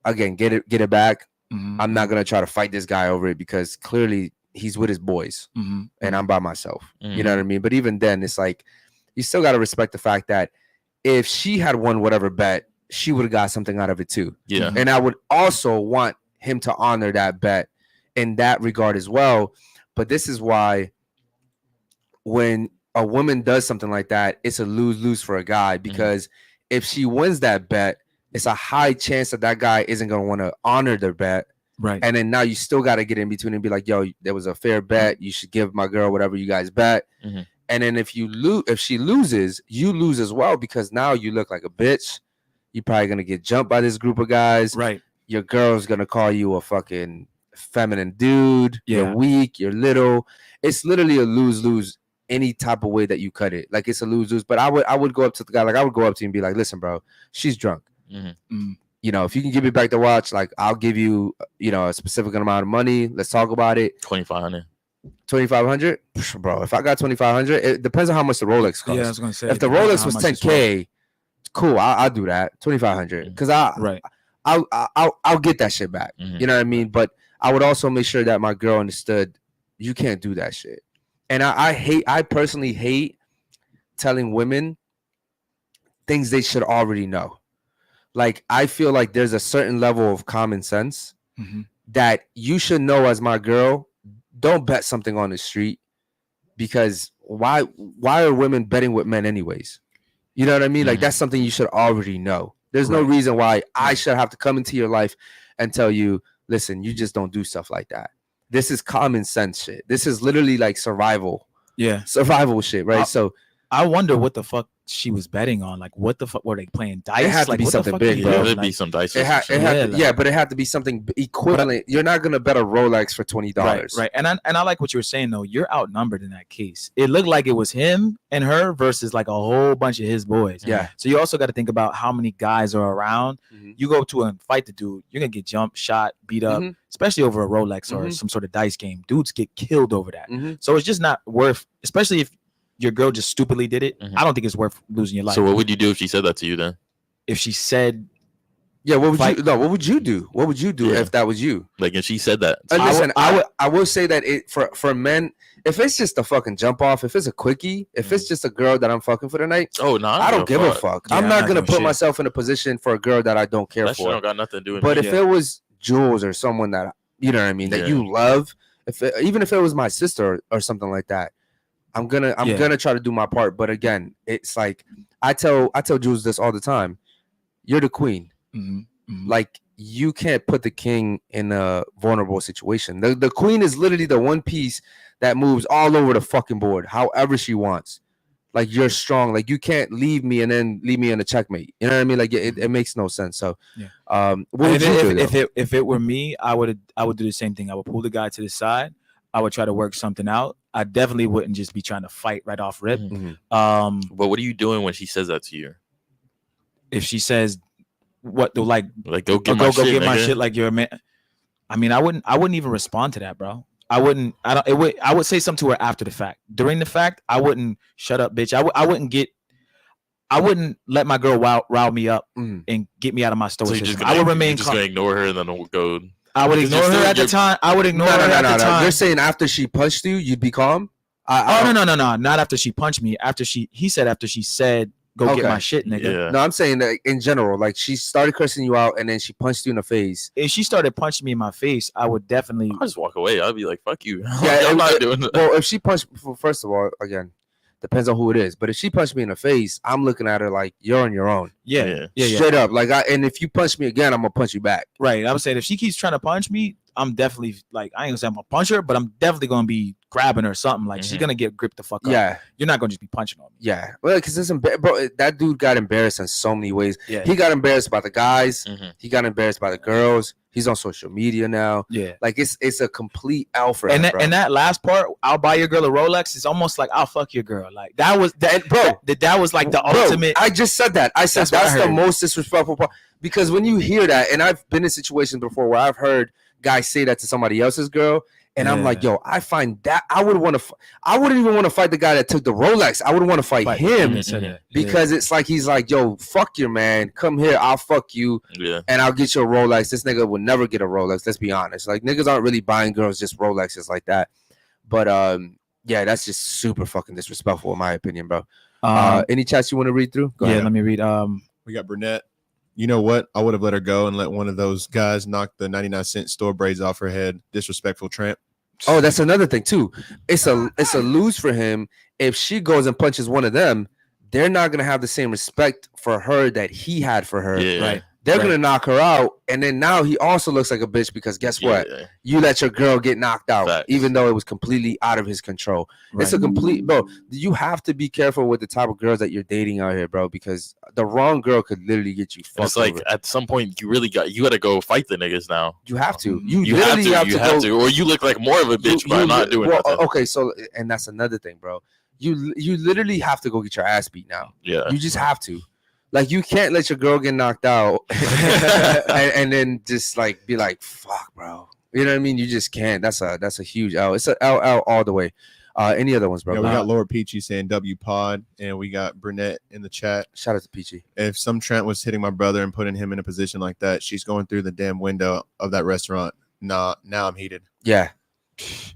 again, get it back. Mhm. I'm not gonna try to fight this guy over it because clearly he's with his boys Mhm. and I'm by myself. You Mhm. know what I mean? But even then, it's like you still got to respect the fact that if she had won whatever bet, she would have got something out of it too. Yeah. And I would also want him to honor that bet in that regard as well. But this is why when a woman does something like that, it's a lose-lose for a guy because if she wins that bet, it's a high chance that that guy isn't going to want to honor their bet. Right. And then now you still got to get in between and be like, yo, there was a fair bet. You should give my girl whatever you guys bet. Mhm. And then if she loses, you lose as well because now you look like a bitch. You're probably going to get jumped by this group of guys. Right. Your girl's going to call you a fucking feminine dude. Yeah. You're weak. You're little. It's literally a lose-lose any type of way that you cut it. Like, it's a lose-lose. But I would go up to the guy. Like, I would go up to him and be like, listen, bro, she's drunk. Mhm. You know, if you can give me back the watch, like, I'll give you, you know, a specific amount of money. Let's talk about it. 2,500. 2,500, bro. If I got 2,500, it depends on how much the Rolex costs. Yeah, I was gonna say. If the depends on Rolex how was much it's 10K, cool. I'll do that. 2,500, because Right. I'll get that shit back. Mhm. You know what I mean? But I would also make sure that my girl understood you can't do that shit. And I personally hate telling women things they should already know. Like, I feel like there's a certain level of common sense Mhm. that you should know as my girl. Don't bet something on the street because why are women betting with men anyways? You know what I mean? Like, Mhm. that's something you should already know. There's no reason why I should have to come into your life and tell you, listen, you just don't do stuff like that. This is common sense shit. This is literally like survival shit, right? So I wonder what the fuck she was betting on. Like, what the fuck were they playing dice? It had to like, be what the something fuck big, are you bro. Yeah, doing? there'd be Like, some dice. it had Yeah, to, but it had to be something equivalent. You're not gonna bet a Rolex for $20. right. And I like what you were saying though. You're outnumbered in that case. It looked like it was him and her versus like a whole bunch of his boys. Yeah. So you also got to think about how many guys are around. Mhm. You go to and fight the dude, you're gonna get jumped, shot, beat up, Mhm. especially over a Rolex or Mhm. some sort of dice game. Dudes get killed over that. Mhm. So it's just not worth, especially if your girl just stupidly did it. Mhm. I don't think it's worth losing your life. So what would you do if she said that to you then? If she said, Yeah, what would Fight. you? No, what would you do? What would you do Yeah. if that was you? Like, if she said that. And listen, I I will say that it for men, if it's just a fucking jump off, if it's a quickie, if it's just a girl that I'm fucking for the night, Oh, no. I don't give a fuck. Yeah, I'm I'm not not gonna doing put shit. myself in a position for a girl that I don't care That shit for. don't got nothing to do with But me. if it was Jules or someone that you know what I mean, that Yeah. you love, even if it was my sister or something like that, I'm gonna try to do my part. But again, it's like I tell Jules this all the time. You're the queen. mhm, mhm. Like, you can't put the king in a vulnerable situation. The queen is literally the one piece that moves all over the fucking board, however she wants. like you're strong. Like you can't leave me and then leave me in a checkmate. You know what I mean? Like it makes no sense. So, what would you do? If it were me, I would do the same thing. I would pull the guy to the side. I would try to work something out. I definitely wouldn't just be trying to fight right off rip. But what are you doing when she says that to you? If she says, "What do go get my shit, like you're a man," I mean, I wouldn't even respond to that, bro. I wouldn't. I would say something to her after the fact. During the fact, I wouldn't shut up, bitch. I wouldn't let my girl rile me up and get me out of my stoicism. I would remain. Just gonna ignore her and then we'll go. I would ignore her at the time. I would ignore her at the time. You're saying after she punched you, you'd be calm? No. Not after she punched me. After she said, "Go get my shit, nigga." Yeah. No, I'm saying that in general, like she started cursing you out and then she punched you in the face. If she started punching me in my face, I would definitely. I'll just walk away. I'd be like, "Fuck you." Yeah, I'm not doing that. Well, if she punched, first of all, again, depends on who it is. But if she punched me in the face, I'm looking at her like you're on your own. Yeah. Straight up, like and if you punch me again, I'm gonna punch you back. Right. I would say if she keeps trying to punch me, I'm definitely like I ain't gonna say I'm gonna punch her, but I'm definitely gonna be grabbing her or something. Like she's gonna get gripped the fuck up. Yeah. You're not gonna just be punching on me. Yeah. Well, because bro, that dude got embarrassed in so many ways. Yeah. He got embarrassed by the guys. He got embarrassed by the girls. He's on social media now. Yeah. Like it's a complete L for him. And that last part, I'll buy your girl a Rolex. It's almost like I'll fuck your girl. Like that was that, bro. That was like the ultimate. I just said that. I said that's the most disrespectful part. Because when you hear that, and I've been in situations before where I've heard guys say that to somebody else's girl, and I'm like, yo, I find that I wouldn't even want to fight the guy that took the Rolex. I would want to fight him because it's like he's like, yo, fuck your man, come here, I'll fuck you, and I'll get you a Rolex. This nigga would never get a Rolex. Let's be honest. Like niggas aren't really buying girls just Rolexes like that. But yeah, that's just super fucking disrespectful in my opinion, bro. Any chats you want to read through? Go ahead. Let me read. We got Brunette. You know what? I would have let her go and let one of those guys knock the 99-cent store braids off her head. Disrespectful tramp. Oh, that's another thing too. It's a lose for him. If she goes and punches one of them, they're not gonna have the same respect for her that he had for her. Yeah. Right. They're gonna knock her out, and then now he also looks like a bitch because guess what? You let your girl get knocked out, even though it was completely out of his control. Right. It's a complete bro. You have to be careful with the type of girls that you're dating out here, bro, because the wrong girl could literally get you fucked. It's like over. At some point you gotta go fight the niggas now. You have to. You have to, or you look like more of a bitch by not doing nothing. Okay, so and that's another thing, bro. You literally have to go get your ass beat now. Yeah, you just have to. Like you can't let your girl get knocked out and then just like be like, fuck, bro. You know what I mean? You just can't. That's a huge L. It's a L all the way. Any other ones, bro? Yeah, we got Laura Peachy saying W Pod, and we got Brunette in the chat. Shout out to Peachy. If some tramp was hitting my brother and putting him in a position like that, she's going through the damn window of that restaurant. Nah, now I'm heated. Yeah.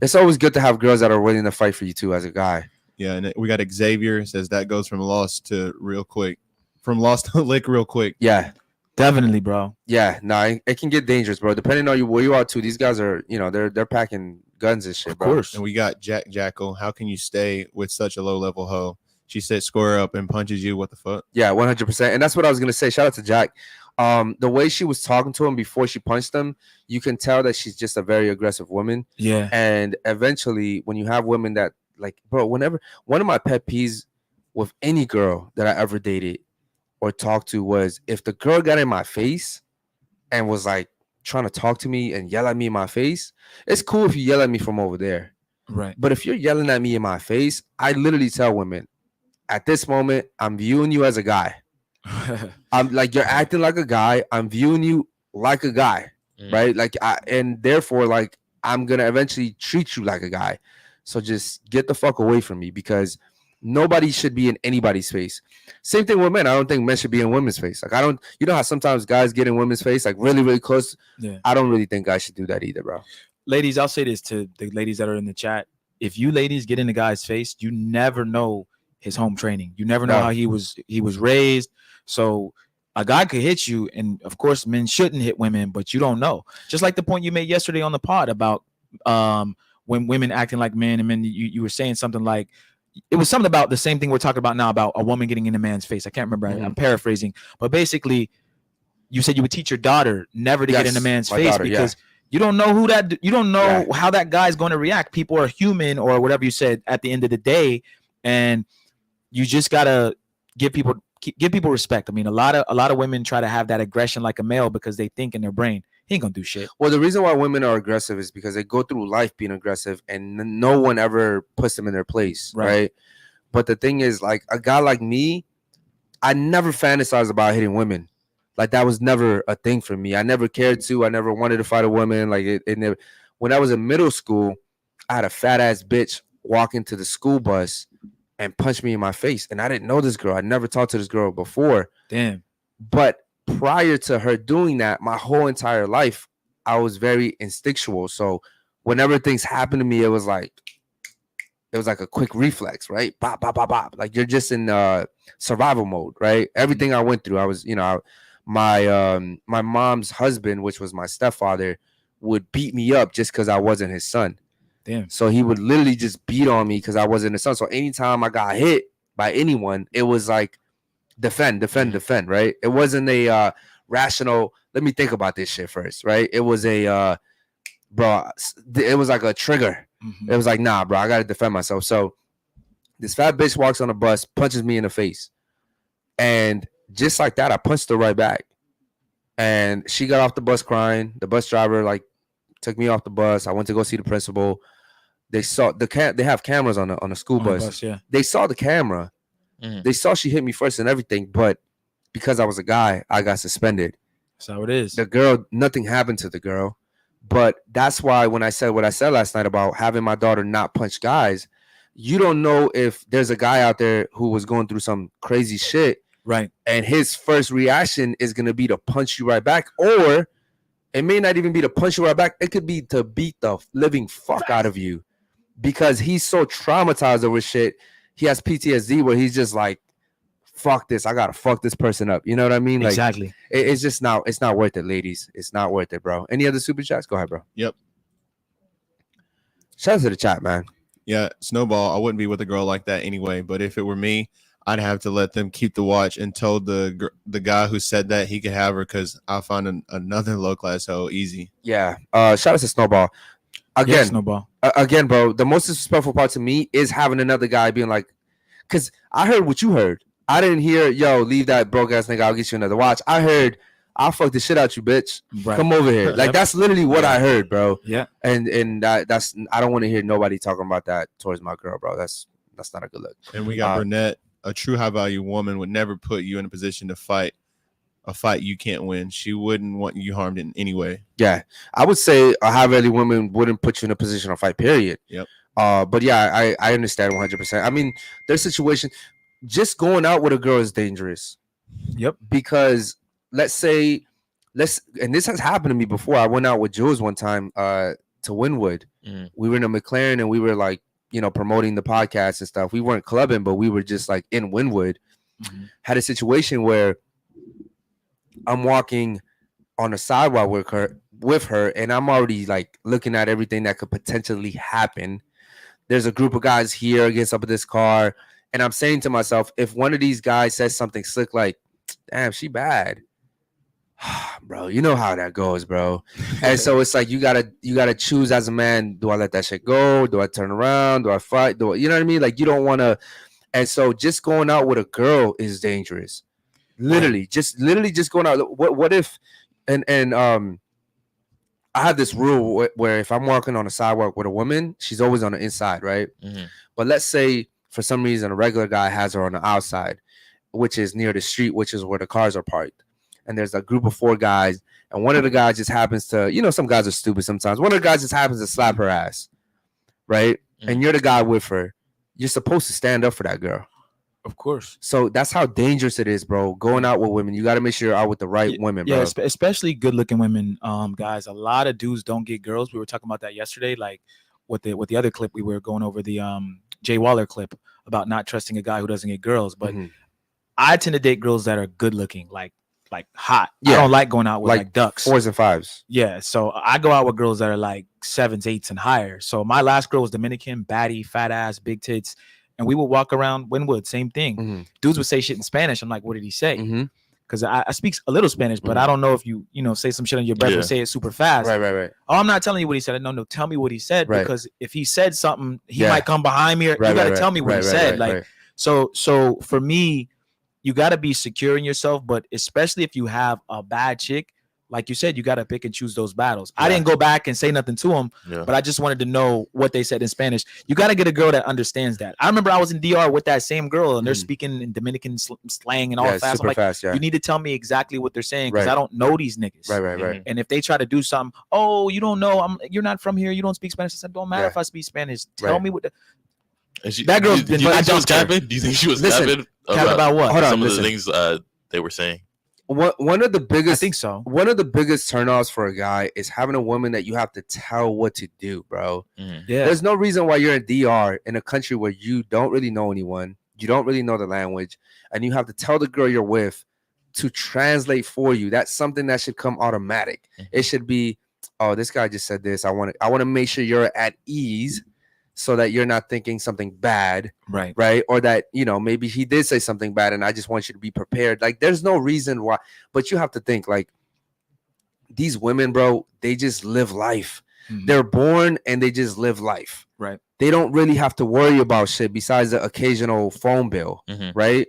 It's always good to have girls that are willing to fight for you too as a guy. Yeah, and we got Xavier says that goes from lost to real quick. From lost to lick real quick. Yeah. Definitely, bro. Yeah, it can get dangerous, bro. Depending on where you are too. These guys are, they're packing guns and shit, bro. Of course. And we got Jackal. How can you stay with such a low level hoe? She said square up and punches you. What the fuck? Yeah, 100%. And that's what I was gonna say. Shout out to Jack. The way she was talking to him before she punched him, you can tell that she's just a very aggressive woman. Yeah. And eventually, when you have women that like, bro, whenever one of my pet peeves with any girl that I ever dated or talked to was if the girl got in my face and was like trying to talk to me and yell at me in my face, it's cool if you yell at me from over there. Right. But if you're yelling at me in my face, I literally tell women, at this moment, I'm viewing you as a guy. I'm like, you're acting like a guy. I'm viewing you like a guy, right? Like, and therefore, like, I'm going to eventually treat you like a guy. So just get the fuck away from me because nobody should be in anybody's face. Same thing with men. I don't think men should be in women's face. Like you know how sometimes guys get in women's face, like really, really close. Yeah. I don't really think guys should do that either, bro. Ladies, I'll say this to the ladies that are in the chat. If you ladies get in a guy's face, you never know his home training. You never know how he was raised. So a guy could hit you, and of course, men shouldn't hit women, but you don't know. Just like the point you made yesterday on the pod about when women acting like men, and men, you were saying something like, it was something about the same thing we're talking about now about a woman getting in a man's face. I can't remember. I'm paraphrasing, but basically, you said you would teach your daughter never to get in a man's face because you don't know you don't know how that guy's going to react. People are human or whatever you said at the end of the day, and you just gotta give people respect. I mean, a lot of women try to have that aggression like a male because they think in their brain he ain't gonna do shit. Well, the reason why women are aggressive is because they go through life being aggressive, and no one ever puts them in their place, right? But the thing is, like a guy like me, I never fantasized about hitting women. Like that was never a thing for me. I never cared to. I never wanted to fight a woman. Like it never. When I was in middle school, I had a fat ass bitch walk into the school bus and punch me in my face, and I didn't know this girl. I never talked to this girl before. Damn. But prior to her doing that, my whole entire life, I was very instinctual. So whenever things happened to me, it was like a quick reflex, right? Bop, bop, bop, bop. Like you're just in survival mode, right? Everything I went through, I was, my mom's husband, which was my stepfather, would beat me up just because I wasn't his son. Damn. So he would literally just beat on me because I wasn't his son. So anytime I got hit by anyone, it was like defend, right? It wasn't a rational, let me think about this shit first, right? It was a it was like a trigger. It was like, nah, bro, I gotta defend myself. So this fat bitch walks on the bus, punches me in the face, and just like that, I punched her right back. And she got off the bus crying. The bus driver like took me off the bus. I went to go see the principal. They saw they have cameras on the school bus. Yeah. They saw the camera. They saw she hit me first and everything, but because I was a guy, I got suspended. That's how it is. The girl, nothing happened to the girl. But that's why when I said what I said last night about having my daughter not punch guys, you don't know if there's a guy out there who was going through some crazy shit. Right. And his first reaction is going to be to punch you right back. Or it may not even be to punch you right back. It could be to beat the living fuck out of you because he's so traumatized over shit. He has PTSD where he's just like, fuck this. I got to fuck this person up. You know what I mean? Like, Exactly. It's just not, it's not worth it, ladies. It's not worth it, bro. Any other super chats? Go ahead, bro. Yep. Shout out to the chat, man. Yeah, Snowball, I wouldn't be with a girl like that anyway. But if it were me, I'd have to let them keep the watch and told the guy who said that he could have her because I'll find another low class hoe easy. Yeah. Shout out to Snowball. Again, Yeah, Snowball. Again, bro, the most disrespectful part to me is having another guy being like, because I heard what you heard. I didn't hear, yo, leave that broke ass nigga. I'll get you another watch. I heard, I'll fuck the shit out you, bitch. Right. Come over here. Like, that's literally what I heard, bro. Yeah. And that's, I don't want to hear nobody talking about that towards my girl, bro. That's not a good look. And we got Burnett. A true high value woman would never put you in a position to fight a fight you can't win. She wouldn't want you harmed in any way. Yeah. I would say a high value woman wouldn't put you in a position to fight, period. Yep. But yeah, I understand 100%. I mean, there's situations, just going out with a girl is dangerous. Yep. Because let's say, and this has happened to me before. I went out with Jules one time to Wynwood. We were in a McLaren and we were like, promoting the podcast and stuff. We weren't clubbing, but we were just like in Wynwood. Had a situation where I'm walking on the sidewalk with her, and I'm already like looking at everything that could potentially happen. There's a group of guys here against up at this car, and I'm saying to myself, if one of these guys says something slick like, damn, she bad. Bro, you know how that goes, bro. And so it's like you gotta choose as a man. Do I let that shit go? Do I turn around? Do I fight? You know what I mean? Like you don't want to. And so just going out with a girl is dangerous. Literally just going out. What if? And I have this rule where if I'm walking on a sidewalk with a woman, she's always on the inside, right? But let's say for some reason a regular guy has her on the outside, which is near the street, which is where the cars are parked. And there's a group of 4 guys, and one of the guys just happens to, some guys are stupid sometimes. One of the guys just happens to slap her ass, right? And you're the guy with her. You're supposed to stand up for that girl. Of course. So that's how dangerous it is, bro. Going out with women, you got to make sure you're out with the right women, bro. Yeah, especially good-looking women, guys. A lot of dudes don't get girls. We were talking about that yesterday, like with the other clip. We were going over the Jay Waller clip about not trusting a guy who doesn't get girls. But I tend to date girls that are good-looking, like hot. Yeah. I don't like going out with like ducks. 4s and 5s. Yeah. So I go out with girls that are like 7s, 8s, and higher. So my last girl was Dominican, baddie, fat ass, big tits. And we would walk around Wynwood, same thing. Dudes would say shit in Spanish. I'm like, what did he say? Because I speak a little Spanish, but I don't know if you say some shit on your breath and say it super fast. Right. Oh, I'm not telling you what he said. No, tell me what he said. Because if he said something, he might come behind me. Or you got to tell me what he said. So for me, you got to be secure in yourself, but especially if you have a bad chick, like you said, you got to pick and choose those battles. I didn't go back and say nothing to them, but I just wanted to know what they said in Spanish. You got to get a girl that understands that. I remember I was in DR with that same girl, and they're speaking in Dominican slang and all fast. Super I'm like, fast, you need to tell me exactly what they're saying because I don't know these niggas. Right. And if they try to do something, oh, you don't know, you're not from here, you don't speak Spanish. I said, don't matter if I speak Spanish. Tell me what. That girl's been. Do you think she was capping? Do you think she was capping about what? Hold on, some of the things they were saying? One of the biggest, I think so. One of the biggest turnoffs for a guy is having a woman that you have to tell what to do, bro. Yeah. There's no reason why you're in DR in a country where you don't really know anyone, you don't really know the language, and you have to tell the girl you're with to translate for you. That's something that should come automatic. It should be, oh, this guy just said this. I want to make sure you're at ease so that you're not thinking something bad, right? Or that, maybe he did say something bad and I just want you to be prepared. Like, there's no reason why, but you have to think, like, these women, bro, they just live life. They're born and they just live life. Right. They don't really have to worry about shit besides the occasional phone bill, right?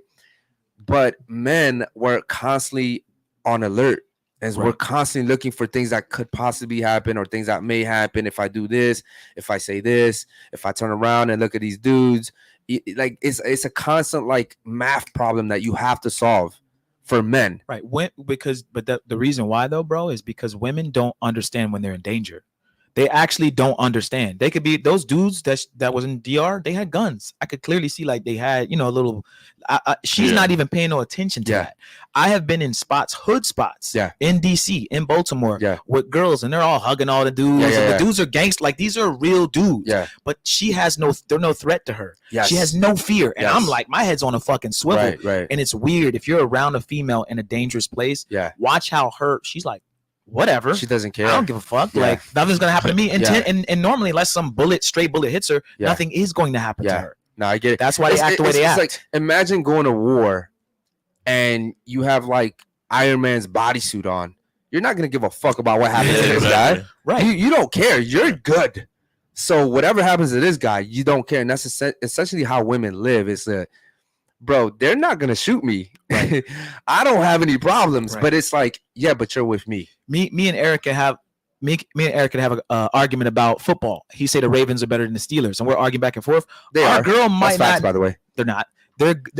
But men were constantly on alert. As we're constantly looking for things that could possibly happen or things that may happen if I do this, if I say this, if I turn around and look at these dudes. Like, it's a constant, like, math problem that you have to solve for men. Right. But the reason why, though, bro, is because women don't understand when they're in danger. They actually don't understand. They could be those dudes that was in DR. They had guns. I could clearly see, like, they had, a little. She's not even paying no attention to that. I have been in hood spots, in DC, in Baltimore, with girls, and they're all hugging all the dudes. And the dudes are gangster. Like, these are real dudes. But she has they're no threat to her. She has no fear. And I'm like, my head's on a fucking swivel. Right. And it's weird if you're around a female in a dangerous place. Watch how she's like, whatever. She doesn't care. I don't give a fuck. Like, nothing's gonna happen to me. And normally, unless some straight bullet hits her, nothing is going to happen to her. No, I get it. That's why they act the way they act. Like, imagine going to war and you have, like, Iron Man's bodysuit on. You're not gonna give a fuck about what happens to this guy. Right. You don't care. You're good. So whatever happens to this guy, you don't care. And that's essentially how women live. It's bro, they're not gonna shoot me. Right. I don't have any problems. But it's like, yeah, but you're with me. Me and Eric can have an argument about football. He say the Ravens are better than the Steelers, and we're arguing back and forth. Our girl might not. By the way, they're not.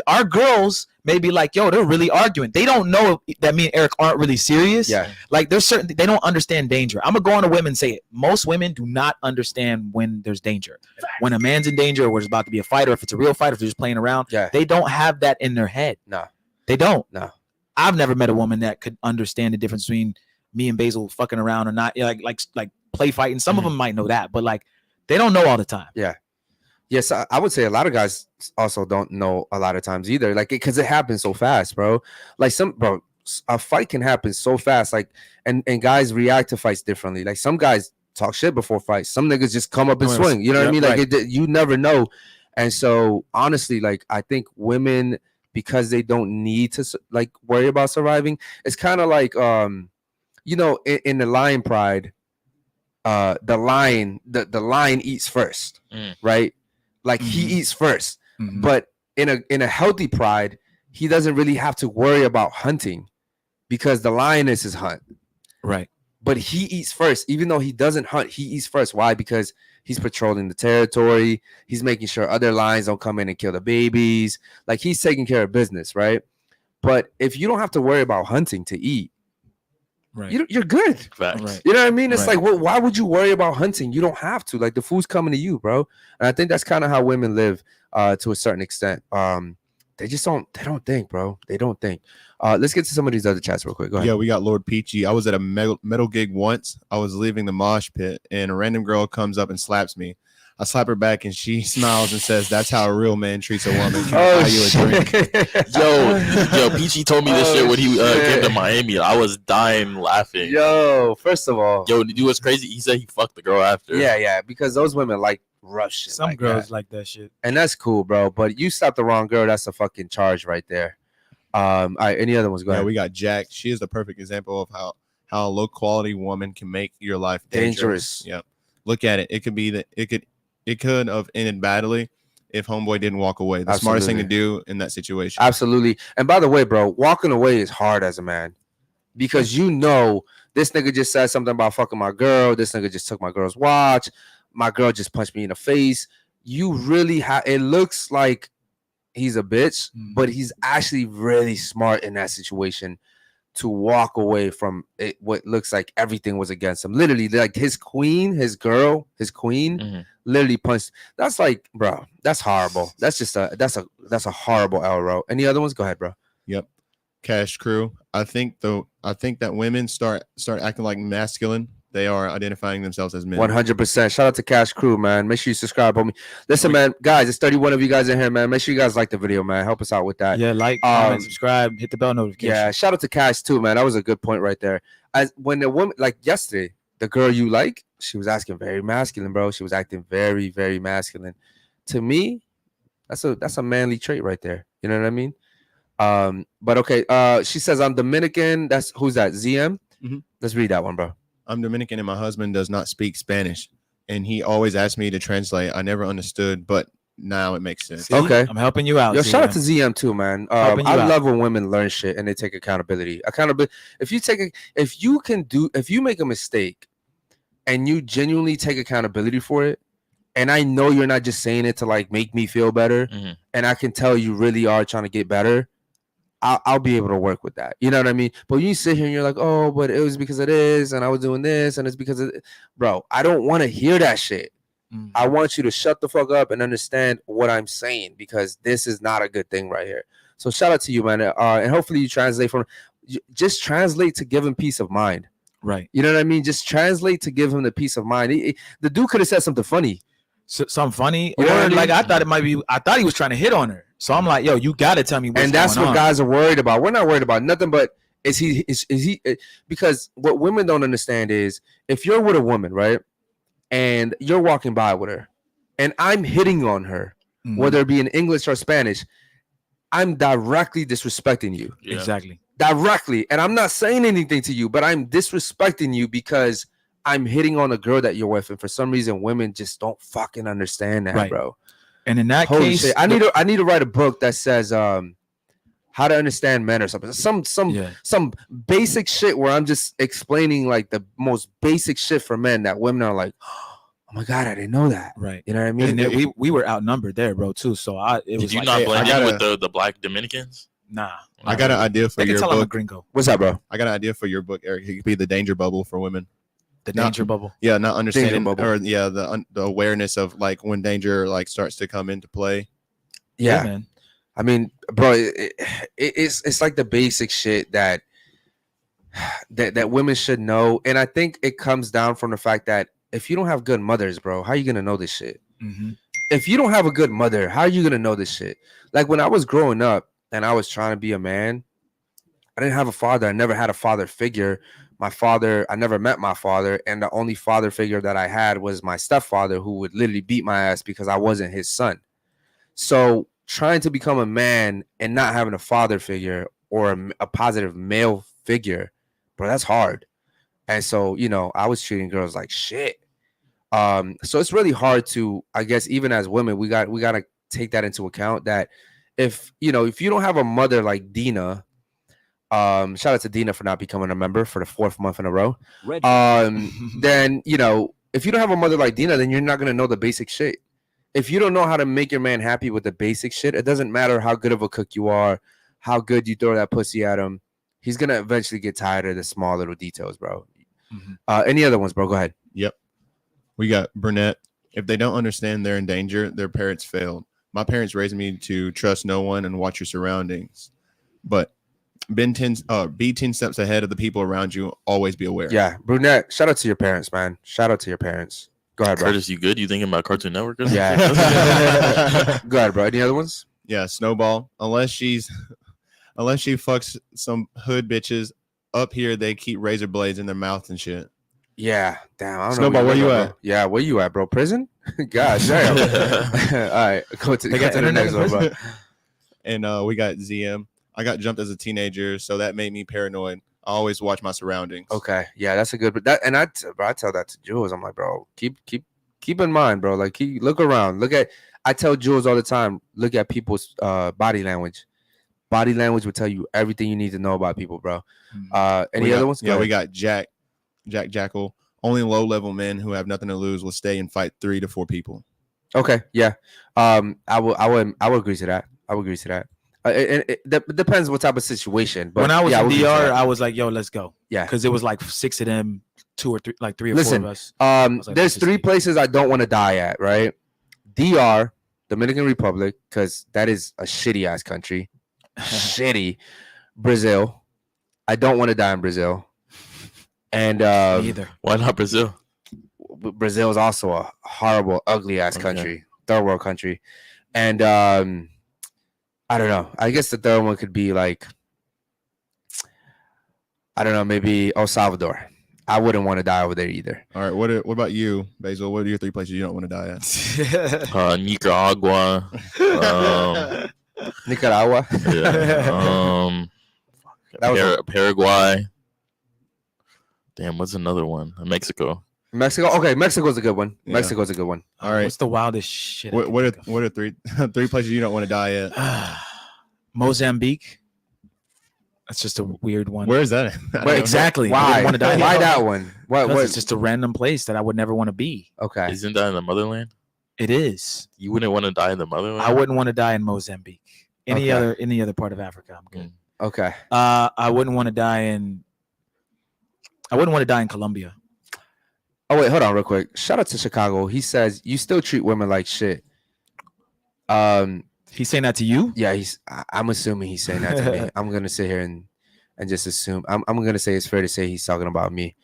Our girls may be like, yo, they're really arguing. They don't know that me and Eric aren't really serious. Yeah. Like, there's certain, they don't understand danger. I'm gonna go on to women and say it. Most women do not understand when there's danger. When a man's in danger, or when it's about to be a fight, or if it's a real fight, if they're just playing around. Yeah. They don't have that in their head. No. They don't. No. I've never met a woman that could understand the difference between me and Basil fucking around or not. Like play fighting. Some of them might know that, but, like, they don't know all the time. Yeah. Yes, I would say a lot of guys also don't know a lot of times either. Like, because it happens so fast, bro. Like, a fight can happen so fast. Like, and guys react to fights differently. Like, some guys talk shit before fights. Some niggas just come up and swing. You know what I mean? Like, you never know. And so, honestly, like, I think women, because they don't need to, like, worry about surviving, it's kind of like, in the lion pride, the lion eats first, right? Like, he eats first. But in a healthy pride, he doesn't really have to worry about hunting because the lioness is hunt. Right. But he eats first. Even though he doesn't hunt, he eats first. Why? Because he's patrolling the territory. He's making sure other lions don't come in and kill the babies. Like, he's taking care of business, right? But if you don't have to worry about hunting to eat, you're good. Right. You know what I mean? It's like, well, why would you worry about hunting? You don't have to. Like, the food's coming to you, bro. And I think that's kind of how women live to a certain extent. They just don't think, bro. They don't think. Let's get to some of these other chats real quick. Go ahead. Yeah, we got Lord Peachy. I was at a metal gig once. I was leaving the mosh pit, and a random girl comes up and slaps me. I slap her back, and she smiles and says, "That's how a real man treats a woman." Can I buy you a drink? Yo, Peachy told me this shit when he came to Miami. I was dying laughing. Yo, first of all, did you what's crazy? He said he fucked the girl after. Yeah, because those women like rough shit. Some girls like that shit, and that's cool, bro. But you slapped the wrong girl. That's a fucking charge right there. All right, any other ones? Go ahead. We got Jack. She is the perfect example of how a low quality woman can make your life dangerous. Yeah, look at it. It could have ended badly if homeboy didn't walk away. The smartest thing to do in that situation. Absolutely. And by the way, bro, walking away is hard as a man because you know this nigga just said something about fucking my girl. This nigga just took my girl's watch. My girl just punched me in the face. You really have. It looks like he's a bitch, but he's actually really smart in that situation to walk away from it. What looks like everything was against him. Literally, like his queen, his queen, literally punched. That's like, bro, that's horrible. That's just that's a horrible L, bro. Any other ones? Go ahead, bro. Yep. Cash crew. I think that women start acting like masculine. They are identifying themselves as men. 100%. Shout out to Cash Crew, man. Make sure you subscribe, homie. Listen, man, guys, it's 31 of you guys in here, man. Make sure you guys like the video, man. Help us out with that. Yeah, like, comment, subscribe, hit the bell notification. Yeah, shout out to Cash too, man. That was a good point right there. When the woman, like yesterday, the girl you like, she was asking very masculine, bro. She was acting very, very masculine. To me, that's a manly trait right there. You know what I mean? But okay. She says I'm Dominican. Who's that? ZM. Mm-hmm. Let's read that one, bro. I'm Dominican and my husband does not speak Spanish, and he always asked me to translate. I never understood, but now it makes sense. See? Okay, I'm helping you out. Yo, shout out to ZM too, man. I love when women learn shit and they take accountability. If you make a mistake and you genuinely take accountability for it, and I know you're not just saying it to like make me feel better, and I can tell you really are trying to get better, I'll be able to work with that. You know what I mean? But you sit here and you're like, oh, but it was because of this, and I was doing this, and it's because of it. Bro, I don't want to hear that shit. I want you to shut the fuck up and understand what I'm saying, because this is not a good thing right here. So shout out to you, man. And hopefully you translate just translate to give him peace of mind. Right. You know what I mean? Just translate to give him the peace of mind. The dude could have said something funny. Something funny, you know or I mean? Like I thought he was trying to hit on her. So I'm like, yo, you gotta tell me what's and that's going what on. Guys are worried about. We're not worried about nothing, but is he because what women don't understand is if you're with a woman, right, and you're walking by with her, and I'm hitting on her, whether it be in English or Spanish, I'm directly disrespecting you. Yeah. Exactly. Directly, and I'm not saying anything to you, but I'm disrespecting you because I'm hitting on a girl that you're with, and for some reason, women just don't fucking understand that, bro. And in that Holy case, shit. I need to write a book that says how to understand men or something. Some basic shit where I'm just explaining like the most basic shit for men that women are like, oh my god, I didn't know that. Right. You know what I mean? And we were outnumbered there, bro, too. So Did you not blend in with the black Dominicans? Nah. I got an idea for your book. Gringo. What's up, bro? I got an idea for your book, Eric. It could be the danger bubble for women. The danger bubble. Yeah, not understanding the awareness of like when danger like starts to come into play. Yeah, man. I mean, bro, it's like the basic shit that women should know, and I think it comes down from the fact that if you don't have good mothers, bro, how are you gonna know this shit? If you don't have a good mother, how are you gonna know this shit? Like when I was growing up and I was trying to be a man, I didn't have a father. I never had a father figure. My father, I never met my father, and the only father figure that I had was my stepfather, who would literally beat my ass because I wasn't his son. So trying to become a man and not having a father figure or a positive male figure, bro, that's hard. And so, you know, I was treating girls like shit. So it's really hard to, I guess, even as women, we got to take that into account that if you don't have a mother like Dina, shout out to Dina for not becoming a member for the 4th month in a row. Then, you know, if you don't have a mother like Dina, then you're not going to know the basic shit. If you don't know how to make your man happy with the basic shit, it doesn't matter how good of a cook you are, how good you throw that pussy at him. He's going to eventually get tired of the small little details, bro. Any other ones, bro? Go ahead. Yep. We got Brunette. If they don't understand they're in danger, their parents failed. My parents raised me to trust no one and watch your surroundings. But be 10 steps ahead of the people around you. Always be aware. Yeah, Brunette, shout out to your parents, man. Shout out to your parents. Go ahead, bro. Curtis, you good? You thinking about Cartoon Network? Yeah. Go ahead, bro. Any other ones? Yeah, Snowball. Unless she fucks some hood bitches up here, they keep razor blades in their mouth and shit. Yeah, damn. I don't Snowball, know where you at? Yeah, where you at, bro? Prison? God damn. All right, go to the next one, bro. And we got ZM. I got jumped as a teenager, so that made me paranoid. I always watch my surroundings. Okay, yeah, that's a good. But I tell that to Jules. I'm like, bro, keep in mind, bro. Like, look around. Look at. I tell Jules all the time, look at people's body language. Body language will tell you everything you need to know about people, bro. Any other ones? Yeah, we got Jack Jackal. Only low-level men who have nothing to lose will stay and fight 3 to 4 people. Okay, yeah. I would agree to that. I would agree to that. It depends what type of situation. But when I was yeah, in would agree to DR, that. I was like, "Yo, let's go." Yeah. because it was like 6 of them, 2 or 3, like 3 or Listen, 4 of us. was like, there's let's 3 just places I don't want to die at, right? DR, Dominican Republic, because that is a shitty ass country. Shitty. Brazil. I don't want to die in Brazil. And Me either. Why not Brazil? Brazil is also a horrible, ugly ass Okay. country, third world country. And I don't know. I guess the third one could be like, I don't know, maybe El Salvador. I wouldn't want to die over there either. All right, what about you, Basil? What are your 3 places you don't want to die at? Nicaragua. Nicaragua. Yeah. That was Paraguay. Damn, what's another one? Mexico. Mexico. Okay, Mexico's a good one. Yeah. Mexico's a good one. All right. What's the wildest shit? I can What think are 3 places you don't want to die at? of? Mozambique. That's just a weird one. Where is that? I don't know. Exactly. I Why? wouldn't want to die. Why there. that one? What? Because What? it's just a random place that I would never want to be. Okay. Isn't that in the motherland? It is. You wouldn't want to die in the motherland? I wouldn't want to die in Mozambique. Any Okay. other part of Africa, I'm good. Okay. I wouldn't want to die in. I wouldn't want to die in Colombia. Oh wait, hold on, real quick. Shout out to Chicago. He says you still treat women like shit. He's saying that to you. Yeah, I'm assuming he's saying that to me. I'm gonna sit here and just assume. I'm gonna say it's fair to say he's talking about me.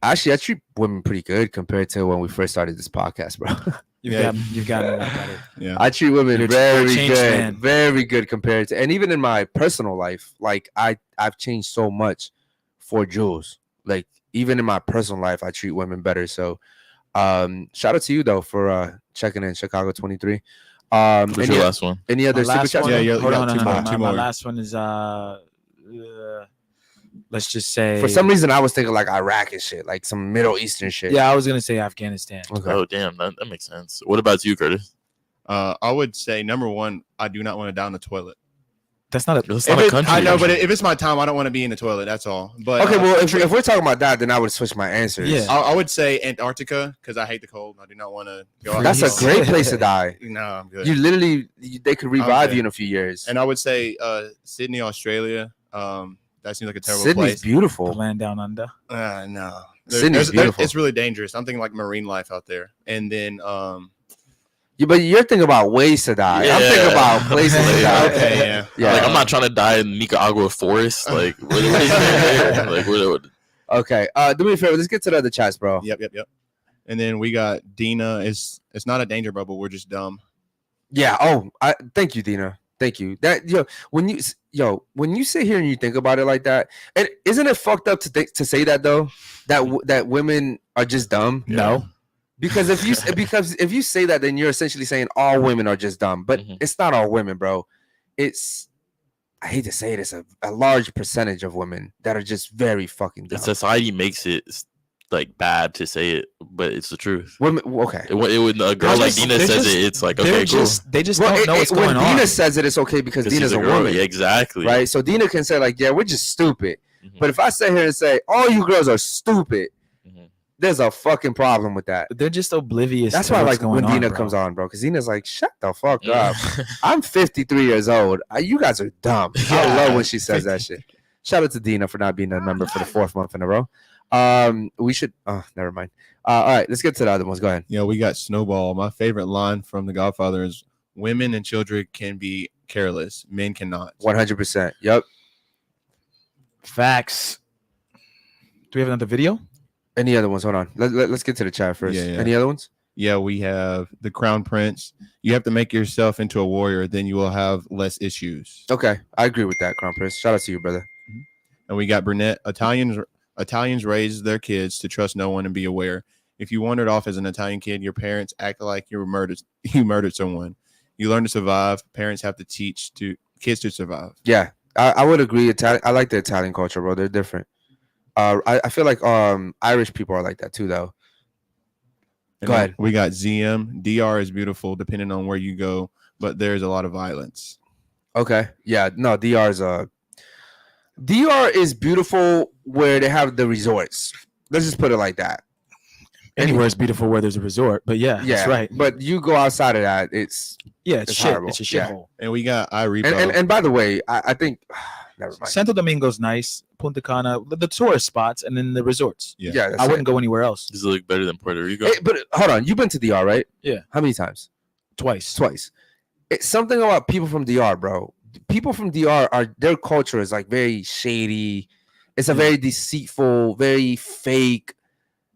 Actually, I treat women pretty good compared to when we first started this podcast, bro. You've got me better. Yeah. I treat women You're a very changed good, man. very good compared to, and even in my personal life, like I've changed so much for Jules. Like even in my personal life, I treat women better. So, shout out to you though for checking in, Chicago 23. What's your last one? Any My other super last chats? one, Yeah, you hold got on, two more, two my more. last one is let's just say For some reason, I was thinking like Iraq and shit, like some Middle Eastern shit. Yeah, I was gonna say Afghanistan. Okay. Oh, damn. That makes sense. What about you, Curtis? I would say number 1, I do not want to die in the toilet. That's not a. It's not a country. I know, but if it's my time, I don't want to be in the toilet. That's all. But Okay, well, if we're talking about that, then I would switch my answers. Yeah. I would say Antarctica because I hate the cold. I do not want to go. out That's in a the cold. great place to die. No, I'm good. You literally, they could revive Okay. you in a few years. And I would say Sydney, Australia. That seems like a terrible Sydney's place. The beautiful. land down under. No, Sydney's beautiful. It's really dangerous. I'm thinking like marine life out there. And then Yeah, but you're thinking about ways to die. I'm Yeah. thinking about places to die. okay, yeah. Yeah. Like, I'm not trying to die in Nicaragua forest. Like, what is there? Like, Okay. Do me a favor. Let's get to the other chats, bro. Yep. And then we got Dina. It's not a danger bubble. We're just dumb. Yeah. Oh, thank you, Dina. Thank you. That when you sit here and you think about it like that, and isn't it fucked up to say that though? That women are just dumb. No. Because if you say that, then you're essentially saying all women are just dumb. But Mhm. it's not all women, bro. It's, I hate to say it, it's a large percentage of women that are just very fucking dumb. society makes it like bad to say it, but it's the truth. Women, okay. When a girl like Dina says it, it's like, okay, cool. They just Well, don't know what's when going on. Dina says it, it's okay because 'Cause Dina's she's a girl. woman, Yeah, exactly. right? So Dina can say like, yeah, we're just stupid. Mhm. But if I sit here and say all you girls are stupid, Mhm. there's a fucking problem with that. They're just oblivious. That's to why I what's like when going Dina bro. comes on, bro, because Dina's like, shut the fuck Mm. up. I'm 53 years old. You guys are dumb. I love when she says that shit. Shout out to Dina for not being a member for the 4th month in a row. We should. Oh, never mind. All right, let's get to the other ones. Go ahead. Yeah, we got Snowball. My favorite line from The Godfather is, "Women and children can be careless. Men cannot." 100%. Yep. Facts. Do we have another video? Any other ones? Hold on. Let's get to the chat first. Yeah. Any other ones? Yeah, we have the Crown Prince. You have to make yourself into a warrior, then you will have less issues. Okay, I agree with that, Crown Prince. Shout out to you, brother. And we got Burnett. Italians raise their kids to trust no one and be aware. If you wandered off as an Italian kid, your parents act like you murdered someone. You learn to survive. Parents have to teach kids to survive. Yeah, I would agree. I like the Italian culture, bro. They're different. I feel like Irish people are like that too, though. And Go then ahead. We got ZM. DR is beautiful depending on where you go, but there's a lot of violence. Okay. Yeah. No, DR is beautiful where they have the resorts. Let's just put it like that. Anywhere is beautiful where there's a resort, but yeah, that's right. But you go outside of that, it's It's it's shit. horrible. It's a Yeah. shithole. And we got iRepo. and by the way, I think never mind. Santo Domingo's nice. Punta Cana, the tourist spots, and then the resorts. Yeah, that's I wouldn't it. go anywhere else. Does it look better than Puerto Rico? Hey, but hold on, you've been to DR, right? Yeah. How many times? Twice. Twice. It's something about people from DR, bro. People from DR their culture is like very shady. It's a very deceitful, very fake.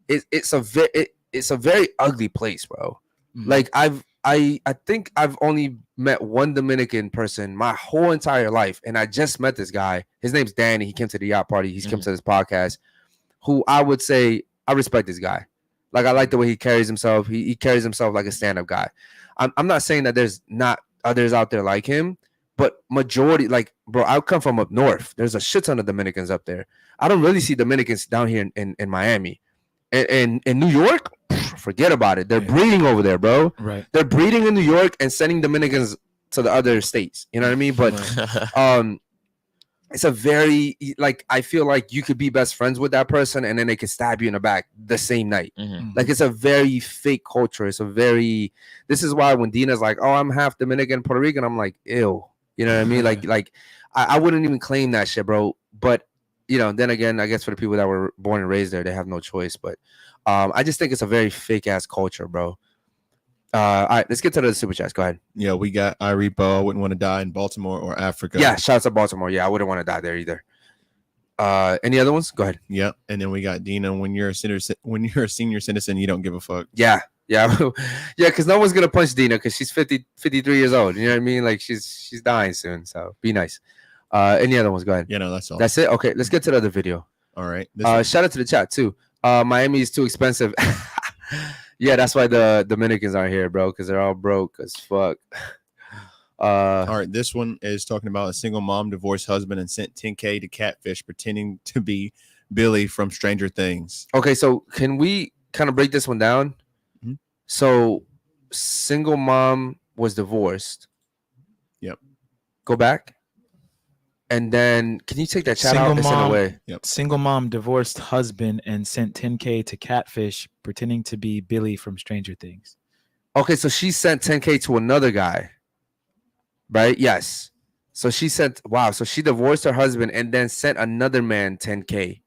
It's a very ugly place, bro. Mhm. Like I think I've only met one Dominican person my whole entire life, and I just met this guy. His name's Danny. He came to the yacht party. He's come to this podcast. Who I would say I respect this guy. Like I like the way he carries himself. He carries himself like a stand-up guy. I'm not saying that there's not others out there like him, but majority, like, bro, I come from up north. There's a shit ton of Dominicans up there. I don't really see Dominicans down here in Miami. And in New York, forget about it. They're breeding over there, bro. Right. They're breeding in New York and sending Dominicans to the other states. You know what I mean? But it's a very, like, I feel like you could be best friends with that person and then they could stab you in the back the same night. Like, it's a very fake culture. It's a very, this is why when Dina's like, oh, I'm half Dominican, Puerto Rican, I'm like, ew. You know what I mean? Like I wouldn't even claim that shit, bro. But, you know, then again, I guess for the people that were born and raised there, they have no choice. But I just think it's a very fake ass culture, bro. All right, let's get to the super chats. Go ahead. Yeah, we got iRepo. I wouldn't want to die in Baltimore or Africa. Yeah, shout out to Baltimore. Yeah, I wouldn't want to die there either. Any other ones? Go ahead. Yep. And then we got Dina. When you're a senior citizen, you don't give a fuck. Yeah. Yeah, because no one's gonna punch Dina because she's 53 years old. You know what I mean? Like she's dying soon. So be nice. Any other ones? Go ahead. Yeah, no, that's all. That's it. Okay, let's get to the other video. All right. Shout out to the chat too. Miami is too expensive. Yeah, that's why the Dominicans aren't here, bro, because they're all broke as fuck. All right, this one is talking about a single mom divorced husband and sent $10K to catfish, pretending to be Billy from Stranger Things. Okay, so can we kind of break this one down? Mm-hmm. So, single mom was divorced. Yep. Go back. And then, can you take that chat out? It's in a way. Yep. Single mom divorced husband and sent 10K to catfish, pretending to be Billy from Stranger Things. Okay, so she sent 10K to another guy, right? Yes. So she sent, wow. So she divorced her husband and then sent another man 10K.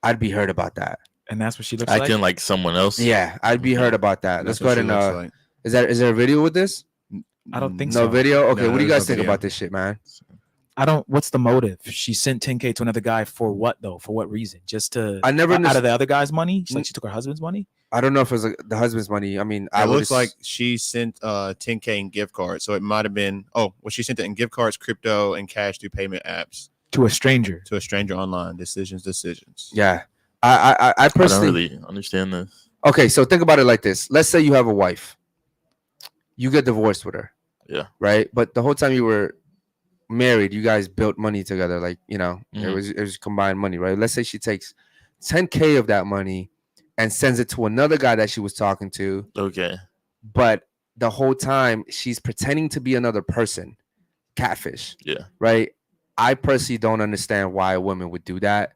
I'd be hurt about that. And that's what she looks Acting like. like someone else. Yeah, I'd be hurt about that. Let's That's go what ahead she and looks like. is there a video with this? I don't think No so. video. Okay, No, what do you there's guys no think video. about this shit, man? What's the motive? She sent 10K to another guy for what though? For what reason? Just to I never out of the other guy's money? Like she took her husband's money? I don't know if it was the husband's money. I mean, I It would looks like she sent 10K in gift cards. So it might have been, she sent it in gift cards, crypto, and cash through payment apps To a stranger. to a stranger online. Decisions. yeah. I I don't personally really understand this. okay. So think about it like this. Let's say you have a wife. You get divorced with her. Yeah. Right. But the whole time you were married, you guys built money together. Like, you know, Mhm. it was combined money, right? Let's say she takes 10K of that money and sends it to another guy that she was talking to, Okay. but the whole time she's pretending to be another person. Catfish. Yeah. Right. I personally don't understand why a woman would do that.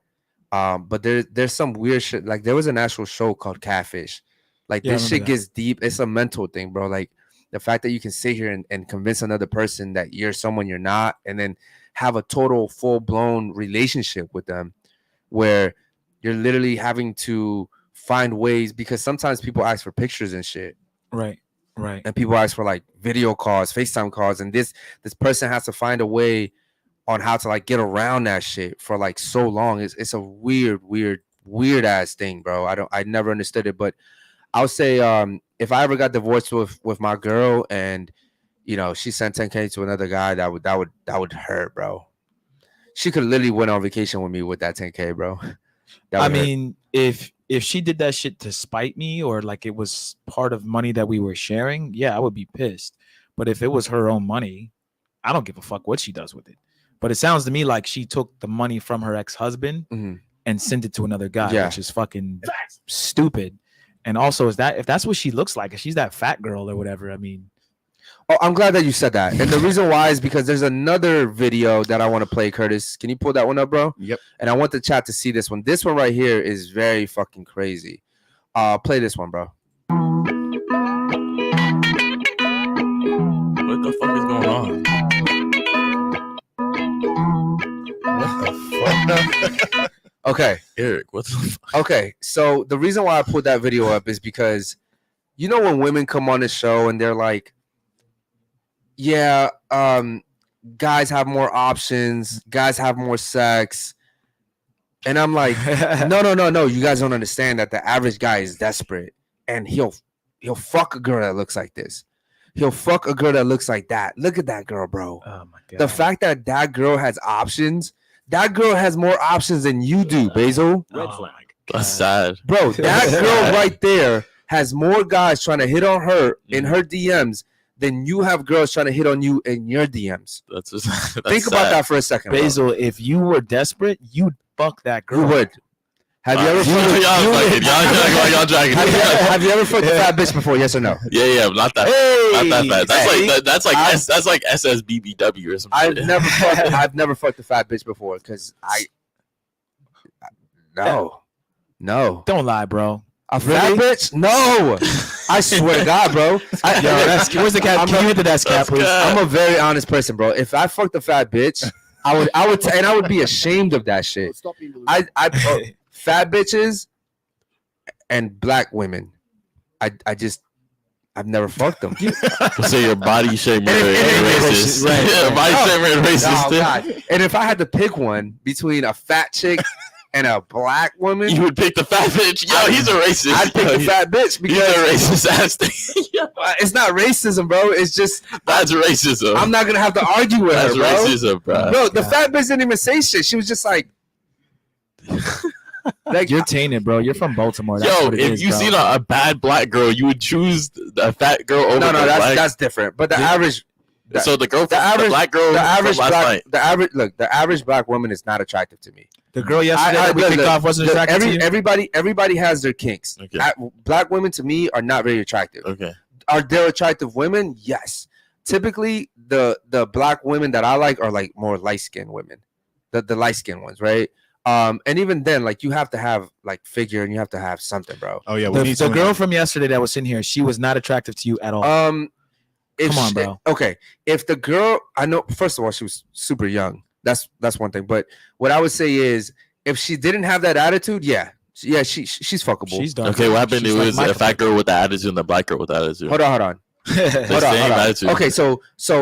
But there's some weird shit. Like there was an actual show called Catfish. Like Yeah, I this remember shit that. gets deep. It's a mental thing, bro. Like the fact that you can sit here and convince another person that you're someone you're not, and then have a total full-blown relationship with them where you're literally having to find ways, because sometimes people ask for pictures and shit, Right. and people ask for like video calls, FaceTime calls, and this person has to find a way on how to like get around that shit for like so long. It's a weird ass thing, bro. I never understood it, but I'll say if I ever got divorced with my girl and you know she sent 10K to another guy, that would hurt, bro. She could literally went on vacation with me with that 10K, bro. That I would hurt. mean, if she did that shit to spite me or like it was part of money that we were sharing, yeah, I would be pissed. But if it was her own money, I don't give a fuck what she does with it. But it sounds to me like she took the money from her ex-husband Mhm. and sent it to another guy, Yeah. which is fucking stupid. And also, if that's what she looks like, if she's that fat girl or whatever, I mean. Oh, I'm glad that you said that. And the reason why is because there's another video that I want to play, Curtis. Can you pull that one up, bro? Yep. And I want the chat to see this one. This one right here is very fucking crazy. Play this one, bro. What the fuck is going on? What the fuck? Okay. Eric, what the fuck? Okay. So the reason why I put that video up is because you know when women come on the show and they're like, yeah, guys have more options, guys have more sex. And I'm like, no. You guys don't understand that the average guy is desperate and he'll fuck a girl that looks like this. He'll fuck a girl that looks like that. Look at that girl, bro. Oh my god. The fact that that girl has options, that girl has more options than you do, Basil. Red flag. That's sad. Bro, that girl right there has more guys trying to hit on her in her DMs than you have girls trying to hit on you in your DMs. That's Think about that for a second, bro. Basil, if you were desperate, you'd fuck that girl. You would. Have you ever y'all dragging? Have you ever fucked a fat bitch before? Yes or no? Yeah, not that. Hey, not that bad. That's like SSBBW or something. I've never fucked a fat bitch before because no. Don't lie, bro. A fat bitch? No. I swear to God, bro. Where's the cap? Can you hit the desk cap, please? I'm a very honest person, bro. If I fucked a fat bitch, I would be ashamed of that shit. Fat bitches and black women. I've never fucked them. So your body shaming racist. Right. Body shaming and racist. Oh, God. And if I had to pick one between a fat chick and a black woman, you would pick the fat bitch. Yo, he's a racist. I'd pick the fat bitch because he's a racist ass thing. It's not racism, bro. It's just that's racism. I'm not gonna have to argue with her, bro. That's racism, bro. Bro, the fat bitch didn't even say shit. She was just like you're tainted, bro. You're from Baltimore. That's what it if is, you bro. seen a bad black girl, you would choose the fat girl over the black. That's different. But the average. So the black girl, the average black woman is not attractive to me. The girl yesterday that we kicked off wasn't attractive to you? Everybody has their kinks. Okay. Black women to me are not very attractive. Okay. Are there attractive women? Yes. Typically, the black women that I like are like more light-skinned women, the light-skinned ones, right? And even then, like you have to have like figure and you have to have something, bro. Oh yeah, the girl from yesterday that was in here, she was not attractive to you at all. Come on, bro. Okay, if the girl, I know. First of all, she was super young. That's one thing. But what I would say is, if she didn't have that attitude, she's fuckable. She's done. Okay, what happened? It was a fat girl with the attitude and the black girl with the attitude. Hold on. Hold on. Attitude. Okay, so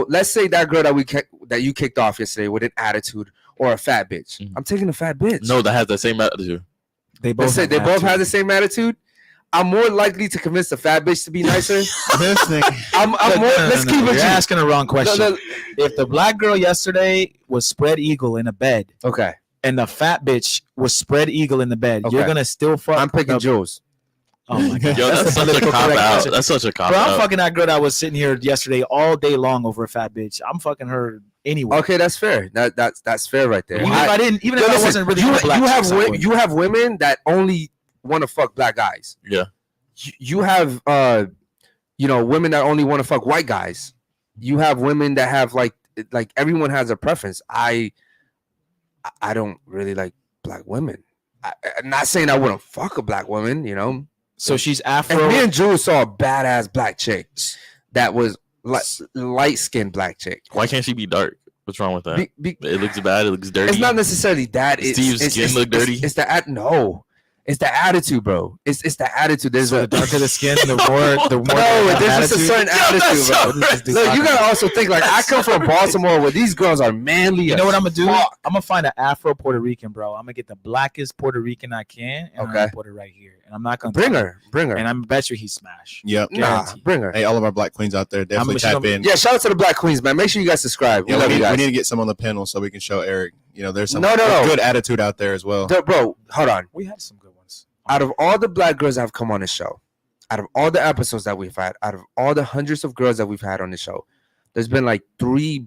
let's say that girl that you kicked off yesterday with an attitude or a fat bitch. I'm taking a fat bitch. No, that has the same attitude. They both have the same attitude. I'm more likely to convince the fat bitch to be nicer. Let's keep it. You're asking the wrong question. If the black girl yesterday was spread eagle in a bed, okay, and the fat bitch was spread eagle in the bed, you're gonna still fuck. I'm picking Jules. Oh my god, yo, that's such a cop out. That's such a cop out. I'm fucking that girl that was sitting here yesterday all day long over a fat bitch. I'm fucking her anyway. Okay, that's fair. That's fair right there. Even if I wasn't really you have women that only want to fuck black guys. Yeah. You have women that only want to fuck white guys. You have women that have like everyone has a preference. I don't really like black women. I'm not saying I wouldn't fuck a black woman, you know. So she's Afro. And me and Jules saw a badass black chick that was light-skinned black chick. Why can't she be dark? What's wrong with that? It looks bad. It looks dirty. It's not necessarily that. Steve's skin look dirty. It's the It's the attitude, bro. It's the attitude. There's the darker the skin, the more. No, there's just a certain attitude, bro. Look, you gotta also think like I come from Baltimore, where these girls are manly. You know what I'm gonna do? I'm gonna find an Afro Puerto Rican, bro. I'm gonna get the blackest Puerto Rican I can, and I'm gonna put it right here. And I'm not gonna bring her, and I'm bet you he smash. Yep, bring her. Hey, all of our black queens out there, definitely tap in. Yeah, shout out to the black queens, man. Make sure you guys subscribe. Yeah, we need to get some on the panel so we can show Eric. You know, there's some good attitude out there as well. Bro, hold on. We had some good ones. Out of all the black girls that have come on the show, out of all the episodes that we've had, out of all the hundreds of girls that we've had on the show, there's been like 3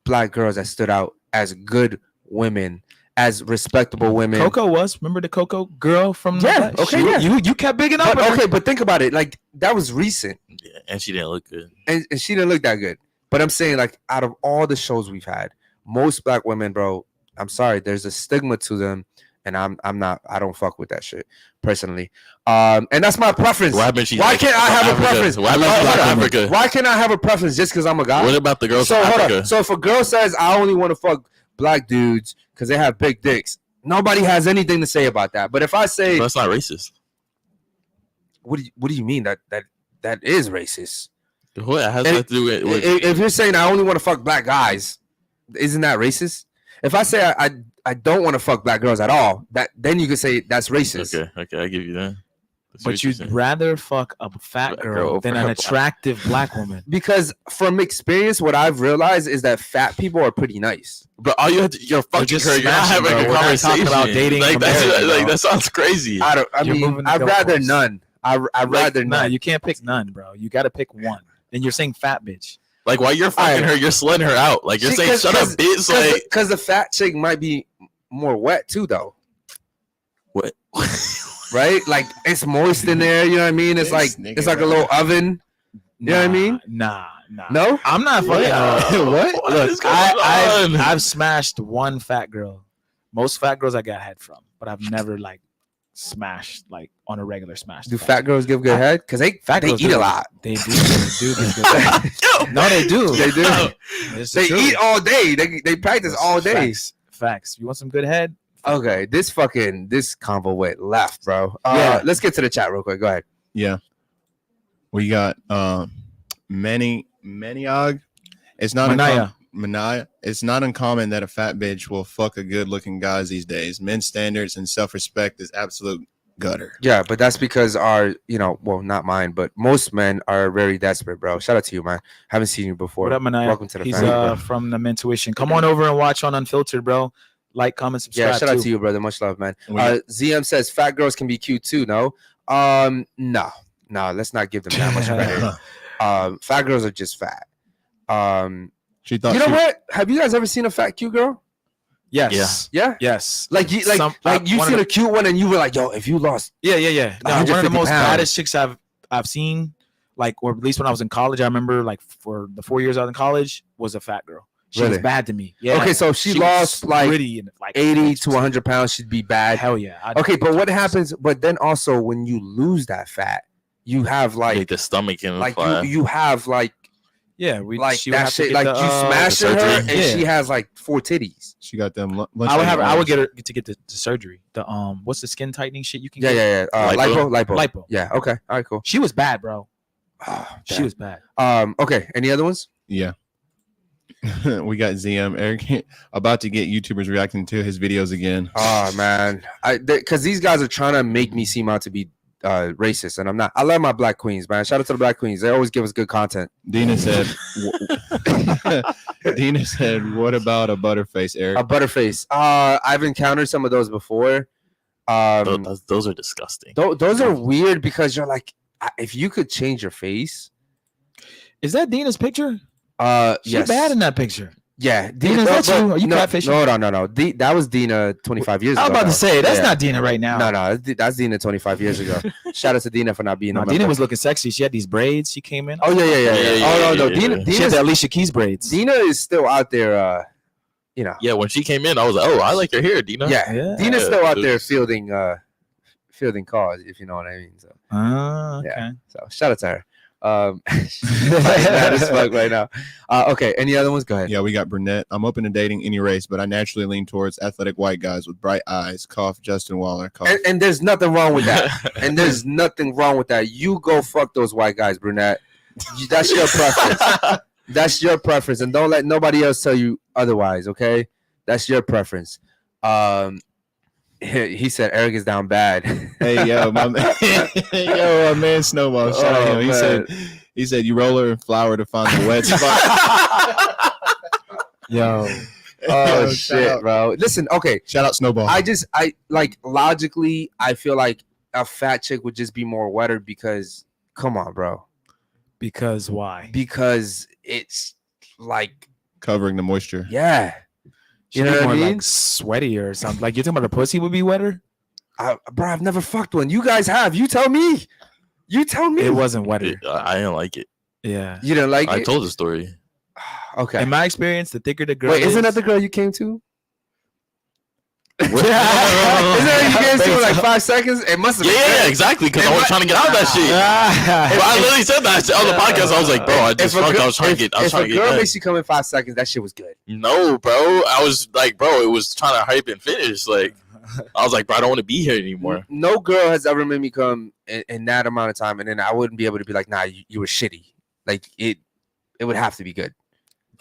black girls that stood out as good women, as respectable women. Coco was. Remember the Coco girl from Yeah, okay, yeah. You kept bigging up. But, okay, but think about it. Like that was recent, Yeah, and she didn't look good. and she didn't look that good. But I'm saying, like, out of all the shows we've had, most black women, bro, I'm sorry, there's a stigma to them, and I don't fuck with that shit personally. And that's my preference. What happened? Why can't I have a preference? What happened to Black Africa? Why can't I have a preference just because I'm a guy? What about the girls So from hold Africa? on. So if a girl says I only want to fuck black dudes because they have big dicks, nobody has anything to say about that. But if I say, That's not racist. what do you mean that is racist? What has And that to do with If you're saying I only want to fuck black guys, isn't that racist? If I say I don't want to fuck black girls at all, then you could say that's racist. Okay, I give you that. That's But what you're you'd saying. rather fuck a fat Black girl girl than over an a attractive black woman. Because from experience, what I've realized is that fat people are pretty nice. But all you have to, you're fucking just her. You're not smashing, having bro. a We're not conversation talking about dating Like, from that's, marriage, like bro. that sounds crazy. I You're mean, moving the I'd rather goalposts. none. I'd rather Nah, none. you can't pick none, bro. You got to pick one. And you're saying fat bitch. Like while you're fucking her, you're slutting her out. Like you're saying, shut up, bitch. Like Because the fat chick might be more wet too, though. what? Right? Like it's moist in there. You know what I mean? It's like This nigga, it's like a bro. little oven. You know what I mean? Nah. No? I'm not fucking. What? What Look, is going on? I've smashed one fat girl. Most fat girls I got head from, but I've never like smashed like on a regular smash. Do fat girls give good head? Because they girls eat do. a lot. They do. Give good head. No, they do. They do. It's the They truth. eat all day. They practice all day. Facts. You want some good head? Okay, this convo went left, bro. Yeah. Let's get to the chat real quick. Go ahead. Yeah. We got Maniog. It's not Manaya. It's not uncommon that a fat bitch will fuck a good-looking guys these days. Men's standards and self-respect is absolute gutter. Yeah, but that's because well, not mine, but most men are very desperate, bro. Shout out to you, man. Haven't seen you before. What up, Manaya? Welcome to the He's family, bro. from the Mentuition. Come on over and watch on Unfiltered, bro. Like, comment, subscribe. Yeah, shout out too. to you, brother. Much love, man. We- ZM says fat girls can be cute too. No, no. Let's not give them that much credit. Fat girls are just fat. She thought You know what? Have you guys ever seen a fat cute girl? Yes. Yeah. Yes. Like you, Some- you one of seen the- a cute one and you were like, yo, if you lost, Yeah. No, one of the 150 most pounds. baddest chicks I've seen, like, or at least when I was in college, I remember, like, for the 4 years I was in college, was a fat girl. She was Really? bad to me. Yeah. Okay, so she was lost like pretty and, like 80 to 100 pounds, she'd be bad. Hell yeah. Okay, but what happens? But then also when you lose that fat, you have Like like the stomach and like fly. you have like she would that have to shit. get Like the, you smash the her and surgery. she has like 4 titties. she got them. I would get her to get the surgery. The what's the skin tightening shit you can get? Yeah. Lipo? Lipo. Lipo. Yeah. Okay. All right. Cool. She was bad, bro. Oh, She was bad. Okay. Any other ones? Yeah. We got ZM Eric about to get YouTubers reacting to his videos again. Oh man, because these guys are trying to make me seem out to be racist, and I'm not. I love my black queens, man. Shout out to the black queens. They always give us good content. Dina said, Dina said, what about a butterface, Eric? A butterface. I've encountered some of those before. Those are disgusting. Those are weird because you're like, if you could change your face. Is that Dina's picture? She Yes. bad in that picture. Yeah, Dina, is that you? Are you no, catfishing? No. That was Dina 25 years ago. I was about to though. say that's Yeah. not Dina right now. No, that's Dina 25 years ago. Shout out to Dina for not being No, a Dina member. was looking sexy. She had these braids. She came in. Oh yeah. Oh no, yeah. Dina. She had the Alicia Keys braids. Dina is still out there. Yeah, when she came in, I was like, oh, I like your hair, Dina. Yeah, Yeah. Dina's still out there Oops. fielding calls, if you know what I mean. So, Okay. Yeah. so shout out to her. She's mad as fuck right now. Okay, any other ones? Go ahead. Yeah, we got brunette. I'm open to dating any race, but I naturally lean towards athletic white guys with bright eyes. Cough, Justin Waller. Cough. And there's nothing wrong with that. And there's nothing wrong with that. You go fuck those white guys, brunette. That's your preference. That's your preference, and don't let nobody else tell you otherwise. Okay, that's your preference. He said Eric is down bad. Hey, yo, my man, my man Snowball. Shout out Oh, him. man. He said you roll her in flour to find the wet spot. Yo. Oh Yo, shit, bro. Listen, okay. Shout out Snowball. I like logically, I feel like a fat chick would just be more wetter because, come on, bro. Because why? Because it's like, Covering the moisture. yeah. She'd know be what I more mean? like sweaty or something. Like you're talking about her pussy would be wetter. Bro, I've never fucked one. You guys have. You tell me. You tell me. It wasn't wetter. I didn't like it. Yeah. You didn't like I it? told the story. Okay. In my experience, the thicker the girl Wait, isn't that is- the girl you came to? Isn't that you came to in like 5 seconds? It must have been. Yeah, good. exactly. Because I It was might- trying to get out of that shit. Bro, I literally said that on the podcast. I was like, bro, I just fucked. I was trying to get. I was If trying a to get girl done. makes you come in 5 seconds, that shit was good. No, bro. I was like, bro, it was trying to hype and finish. Like, I was like, bro, I don't want to be here anymore. No girl has ever made me come in that amount of time, and then I wouldn't be able to be like, nah, you were shitty. Like it would have to be good.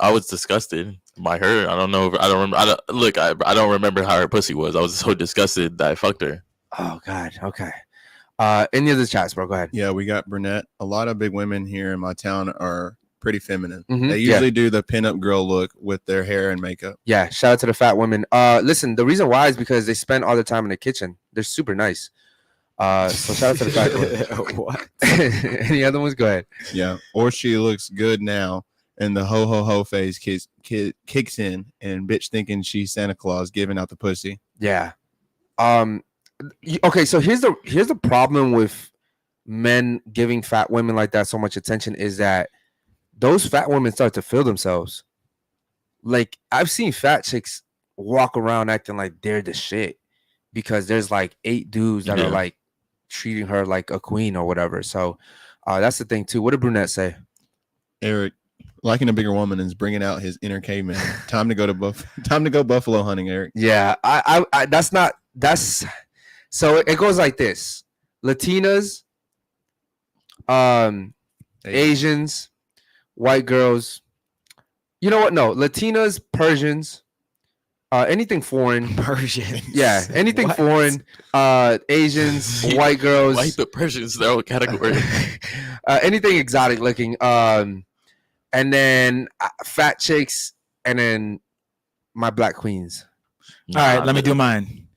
I was disgusted by her. I don't know. I don't remember. I don't remember how her pussy was. I was so disgusted that I fucked her. Oh God. Okay. Any of the chats, bro? Go ahead. Yeah, we got brunette. A lot of big women here in my town are pretty feminine. Mhm, They yeah. usually do the pinup girl look with their hair and makeup. Yeah. Shout out to the fat women. Listen, the reason why is because they spend all their time in the kitchen. They're super nice. So shout out to the fat women. What? Any other ones? Go ahead. Yeah, or she looks good now, and the ho ho ho phase kicks in, and bitch thinking she's Santa Claus giving out the pussy. Yeah. Okay, so here's the problem with men giving fat women like that so much attention is that those fat women start to feel themselves. Like I've seen fat chicks walk around acting like they're the shit because there's like 8 dudes that are like treating her like a queen or whatever. So that's the thing too. What did Brunette say? Eric, liking a bigger woman is bringing out his inner caveman. Time to go buffalo hunting, Eric. Yeah, I that's so it goes like this. Latinas, Asians, white girls. You know what? No, Latinas, Persians, anything foreign. Persian. Yeah, anything What? foreign. Asians, white girls. White the Persians, their own category. Anything exotic looking. And then fat chicks, and then my black queens. All right, let me do mine.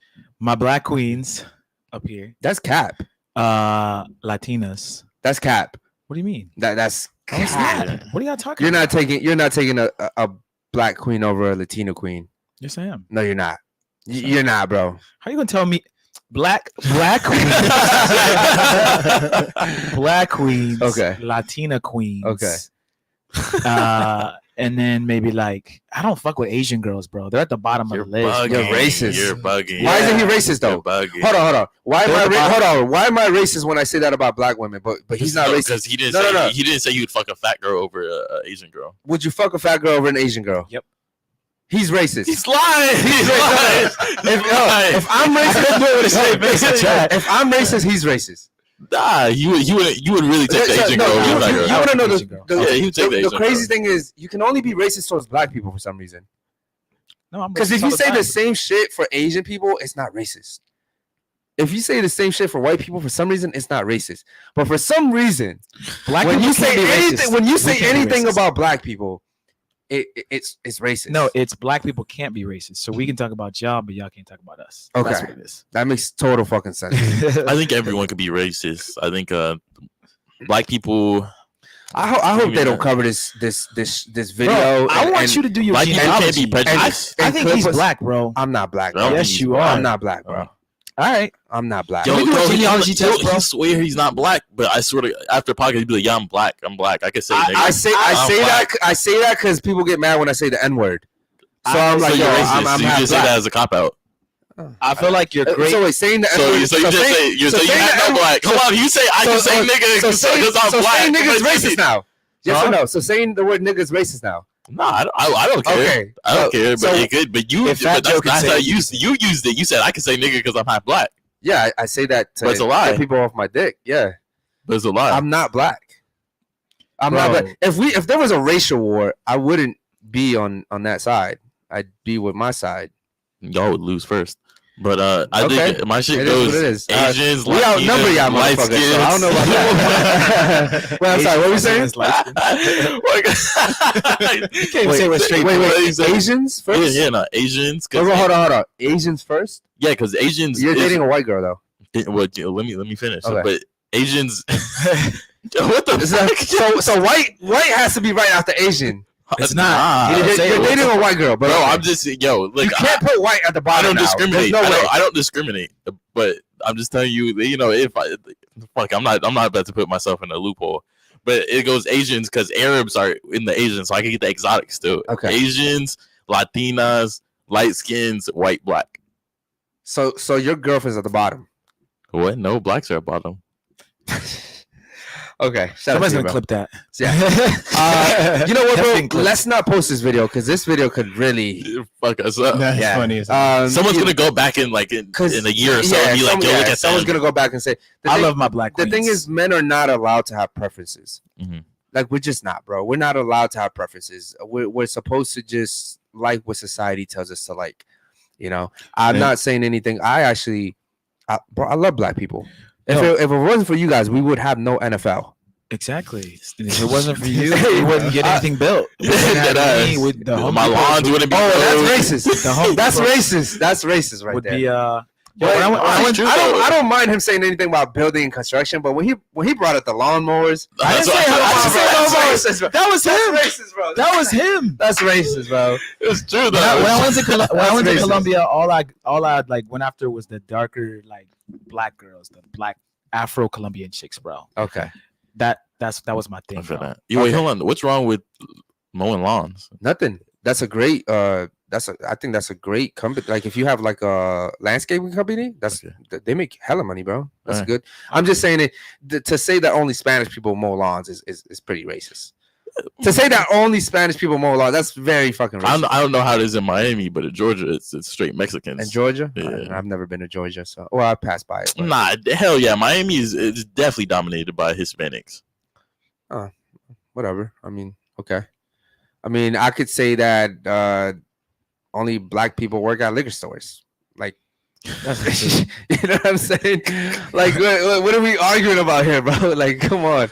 My black queens up here. That's cap. Latinas. That's cap. What do you mean? That's Oh, it's cap. not. What are y'all talking You're about? not taking a black queen over a Latina queen. Yes, I am. No, you're not. You're not, bro. How you gonna tell me black queens? Black queens. Okay. Latina queens. Okay. And then maybe like I don't fuck with Asian girls, bro. They're at the bottom You're of the list. bugging. You're racist. You're bugging. Why isn't he racist though? You're bugging. Hold on. Why am They're I the hold on? Why am I racist when I say that about black women? But he's not racist. because he didn't No, say no. he didn't say you'd fuck a fat girl over a Asian girl. Would you fuck a fat girl over an Asian girl? Yep. He's racist. He's lying. He's lying. If I'm racist, if I'm racist, he's racist. Nah, you would really take the Asian girl over a fat girl. You want to know Asian girl. Yeah, he would take the the Asian crazy girl. thing is you can only be racist towards black people for some reason. No, I'm Because if racist all you say time. the same shit for Asian people, it's not racist. If you say the same shit for white people, for some reason, it's not racist. But for some reason, black when people you say can't be anything, racist. when you We say can't be anything racist. about black people, it's racist. No, it's black people can't be racist. So we can talk about y'all, but y'all can't talk about us. Okay. That's what it is. that makes total fucking sense. I think everyone could be racist. I think black people. I hope they don't cover this video. Bro, I want you to do your Black people can't genealogy. be prejudiced. I think clip he's us- black, bro. I'm not black. I don't Bro. Yes, think you he's are. I'm not black, bro. All right. I'm not black. Yo, we do a genealogy test, bro? He swear he's not black, but I swear to after podcast he'd be like, "Yeah, I'm black. I'm black. I could say nigga." I say that because people get mad when I say the N word. So I'm So like, you're yo, racist. I'm So you half just say black. that as a cop out. I feel like you're great. So wait, saying the N So word. you just say you have no black. Come on, you say I can say nigga because I'm black. saying nigga's But racist now. Yes Huh? or no? So saying the word nigga's racist now. Nah, I don't care. Okay. I don't care, so but it could. But you, if Fat but Joe that's can how say you used it. You said I can say nigga because I'm half black. Yeah, I say that to But it's a lie. get people off my dick. Yeah, But it's a lie. I'm not black. I'm Bro. not black. If there was a racial war, I wouldn't be on that side. I'd be with my side. Y'all would lose first. But I Okay. think my shit It is goes what it is. Asians, We outnumber y'all light motherfuckers, skins. so I don't know about that. Wait, I'm sorry. What were you saying? You can't even say it straight. Wait. Asians first? Yeah, no, Asians. Wait, hold on. Asians first? Yeah, because Asians. You're dating a white girl though. Well, let me finish. Okay. But Asians. What the Is that- fuck? so white has to be right after Asian. It's not. You're dating a white girl, bro. okay. I'm just look. You can't put white at the bottom. I don't now. discriminate. There's no way. I don't discriminate. But I'm just telling you, if I'm not about to put myself in a loophole. But it goes Asians because Arabs are in the Asians, so I can get the exotics too. Okay. Asians, Latinas, light skins, white, black. So your girlfriend's at the bottom. What? No, blacks are at bottom. Okay. Somebody's gonna clip that. Yeah. You know what, That's being bro? clipped. Let's not post this video because this video could really Fuck us up. That's yeah. funny. As hell. Someone's gonna go back in like in a year or so and be like, yo, look at someone's that. gonna go back and say I love my black the queens. thing is, men are not allowed to have preferences. Mhm. Like we're just not, bro. We're not allowed to have preferences. We're supposed to just like what society tells us to like. You know, I'm not saying anything. Bro, I love black people. If it wasn't for you guys, we would have no NFL. Exactly. If it wasn't for you, we wouldn't get anything built. We wouldn't have any with the Home My Depot lawns wouldn't be. That's racist. The Home That's Depot racist. That's racist right would there. be I don't mind him saying anything about building and construction, but when he brought up the lawnmowers, I didn't say lawnmowers. That was him. Racist, bro. That was him. That's racist, bro. It's true When I went to racist. Colombia, all I like went after was the darker like black girls, the black Afro Colombian chicks, bro. Okay. That was my thing. For Bro. that. Wait, hold on. What's wrong with mowing lawns? Nothing. That's a great I think that's a great company. Like if you have like a landscaping company, they make hella money, bro. That's Right. good. I'm just saying it to say that only Spanish people mow lawns is pretty racist. To say that only Spanish people mow lawns, that's very fucking racist. I don't know how it is in Miami, but in Georgia, it's straight Mexicans. In Georgia? Yeah. I've never been to Georgia, so I passed by it. But. Nah, hell yeah, Miami is definitely dominated by Hispanics. Whatever. I mean, okay. I mean, I could say that only black people work at liquor stores. Like, that's you know what I'm saying? Like, what are we arguing about here, bro? Like, come on.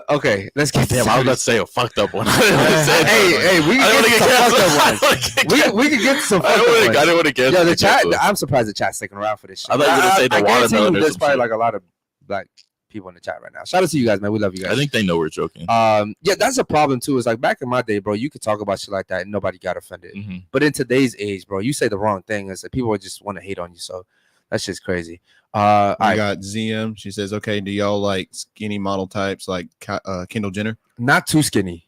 Okay, let's get. Damn, I was about to say a fucked up one. Hey, we can get some fucked up ones. We can get some fucked up ones. I didn't want to get. Yeah, the chat. I'm surprised the chat's sticking around for this shit. I thought you were gonna say the I guarantee watermelon or there's some probably shit. like a lot of black people in the chat right now. Shout out to you guys, man. We love you guys. I think they know we're joking. Yeah, that's a problem too. It's like back in my day, bro, you could talk about shit like that and nobody got offended. Mm-hmm. But in today's age, bro, you say the wrong thing, and so people would just want to hate on you. So that's just crazy. I got ZM. She says, "Okay, do y'all like skinny model types like Kendall Jenner?" Not too skinny.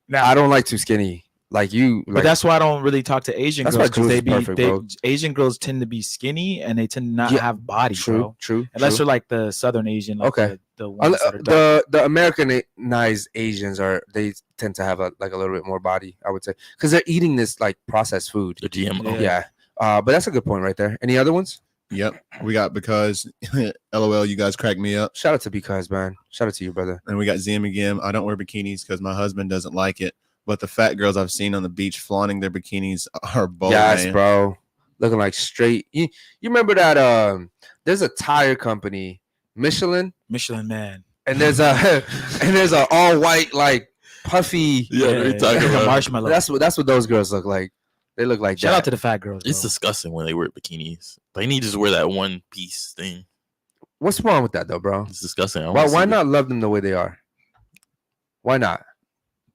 Now, I don't like too skinny. Like you, but that's why I don't really talk to Asian That's girls why Jules because is perfect, bro. Asian girls tend to be skinny and they tend to not Yeah, have body, bro. true. Unless they're like the Southern Asian, like Okay. the ones that are dark. The Americanized Asians they tend to have a little bit more body, I would say, because they're eating this like processed food. The GMO. Yeah. But that's a good point right there. Any other ones? Yep, we got because LOL, you guys crack me up, Shout out to Because, man. Shout out to you, brother. and we got ZM again. I don't wear bikinis because my husband doesn't like it, but the fat girls I've seen on the beach flaunting their bikinis are bold. Yes, man. bro. Looking like straight. You remember that? There's a tire company, Michelin, Man. and there's a all white like puffy. Yeah, we're talking like a about. marshmallow. That's what those girls look like. They look like Shout that. out to the fat girls. It's bro. disgusting when they wear bikinis. They need to just wear that one piece thing. What's wrong with that though, bro? It's disgusting. Why not love them the way they are? Why not?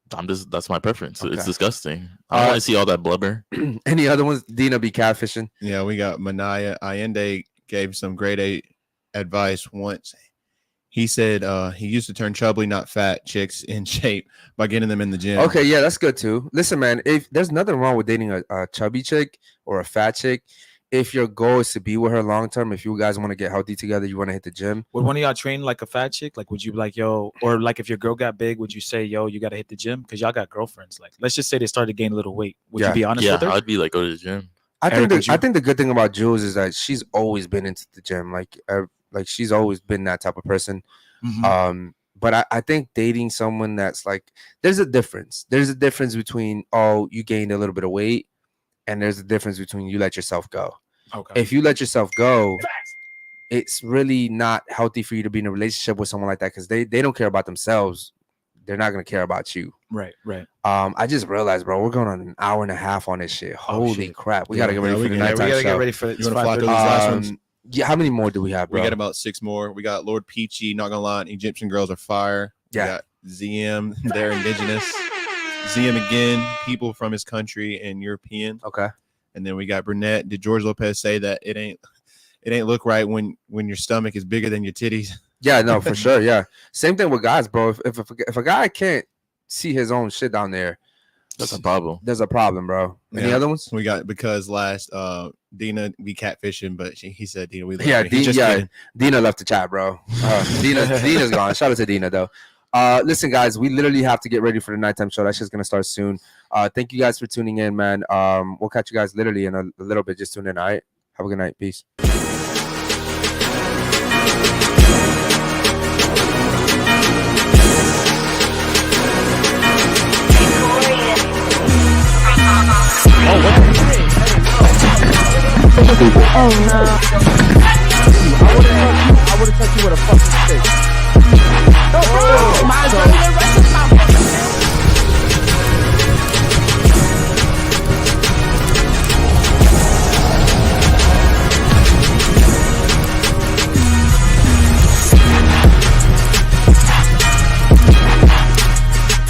That's my preference. Okay. It's disgusting. I don't want to see all that blubber. Any other ones? Dina be catfishing. Yeah, we got Manaya Allende gave some grade 8 advice once. He said he used to turn chubby, not fat chicks in shape by getting them in the gym. Okay, yeah, that's good too. Listen, man, if there's nothing wrong with dating a chubby chick or a fat chick, if your goal is to be with her long term, if you guys want to get healthy together, you want to hit the gym. Would one of y'all train like a fat chick? Like, would you be like, yo, or like if your girl got big, would you say, yo, you got to hit the gym? Because y'all got girlfriends. Like, let's just say they started to gain a little weight. Would Yeah. you be honest Yeah, with her? I'd be like, go to the gym. I Eric, would you? think the good thing about Jules is that she's always been into the gym. Like she's always been that type of person. Mhm. But I think dating someone that's like, there's a difference. There's a difference between, oh, you gained a little bit of weight, and there's a difference between you let yourself go. Okay. If you let yourself go, it's really not healthy for you to be in a relationship with someone like that because they don't care about themselves. They're not gonna care about you. Right. I just realized, bro, we're going on an hour and a half on this shit. Holy shit. crap. We Yeah, gotta get ready yeah, for we the can- Yeah, we nighttime gotta show. get ready for You want to fly through these last ones? Yeah, how many more do we have, bro? We got about 6 more. We got Lord Peachy, not gonna lie, Egyptian girls are fire. Yeah. We got ZM, they're indigenous. Zia McGinn, people from his country and European. Okay. And then we got Burnett. Did George Lopez say that it ain't look right when your stomach is bigger than your titties? Yeah, no, for sure. Yeah. Same thing with guys, bro. If a guy can't see his own shit down there, That's a problem. there's a problem, bro. Any Yeah. other ones? We got because last Dina be catfishing, but he said Dina we love Yeah, you. He's just kidding. Dina left the chat, bro. Dina's gone. Shout out to Dina though. Listen, guys, we literally have to get ready for the nighttime show. That shit's gonna start soon. Thank you guys for tuning in, man. We'll catch you guys literally in a little bit. Just tune in. All right. Have a good night. Peace. Oh no. I would have touched you with a fucking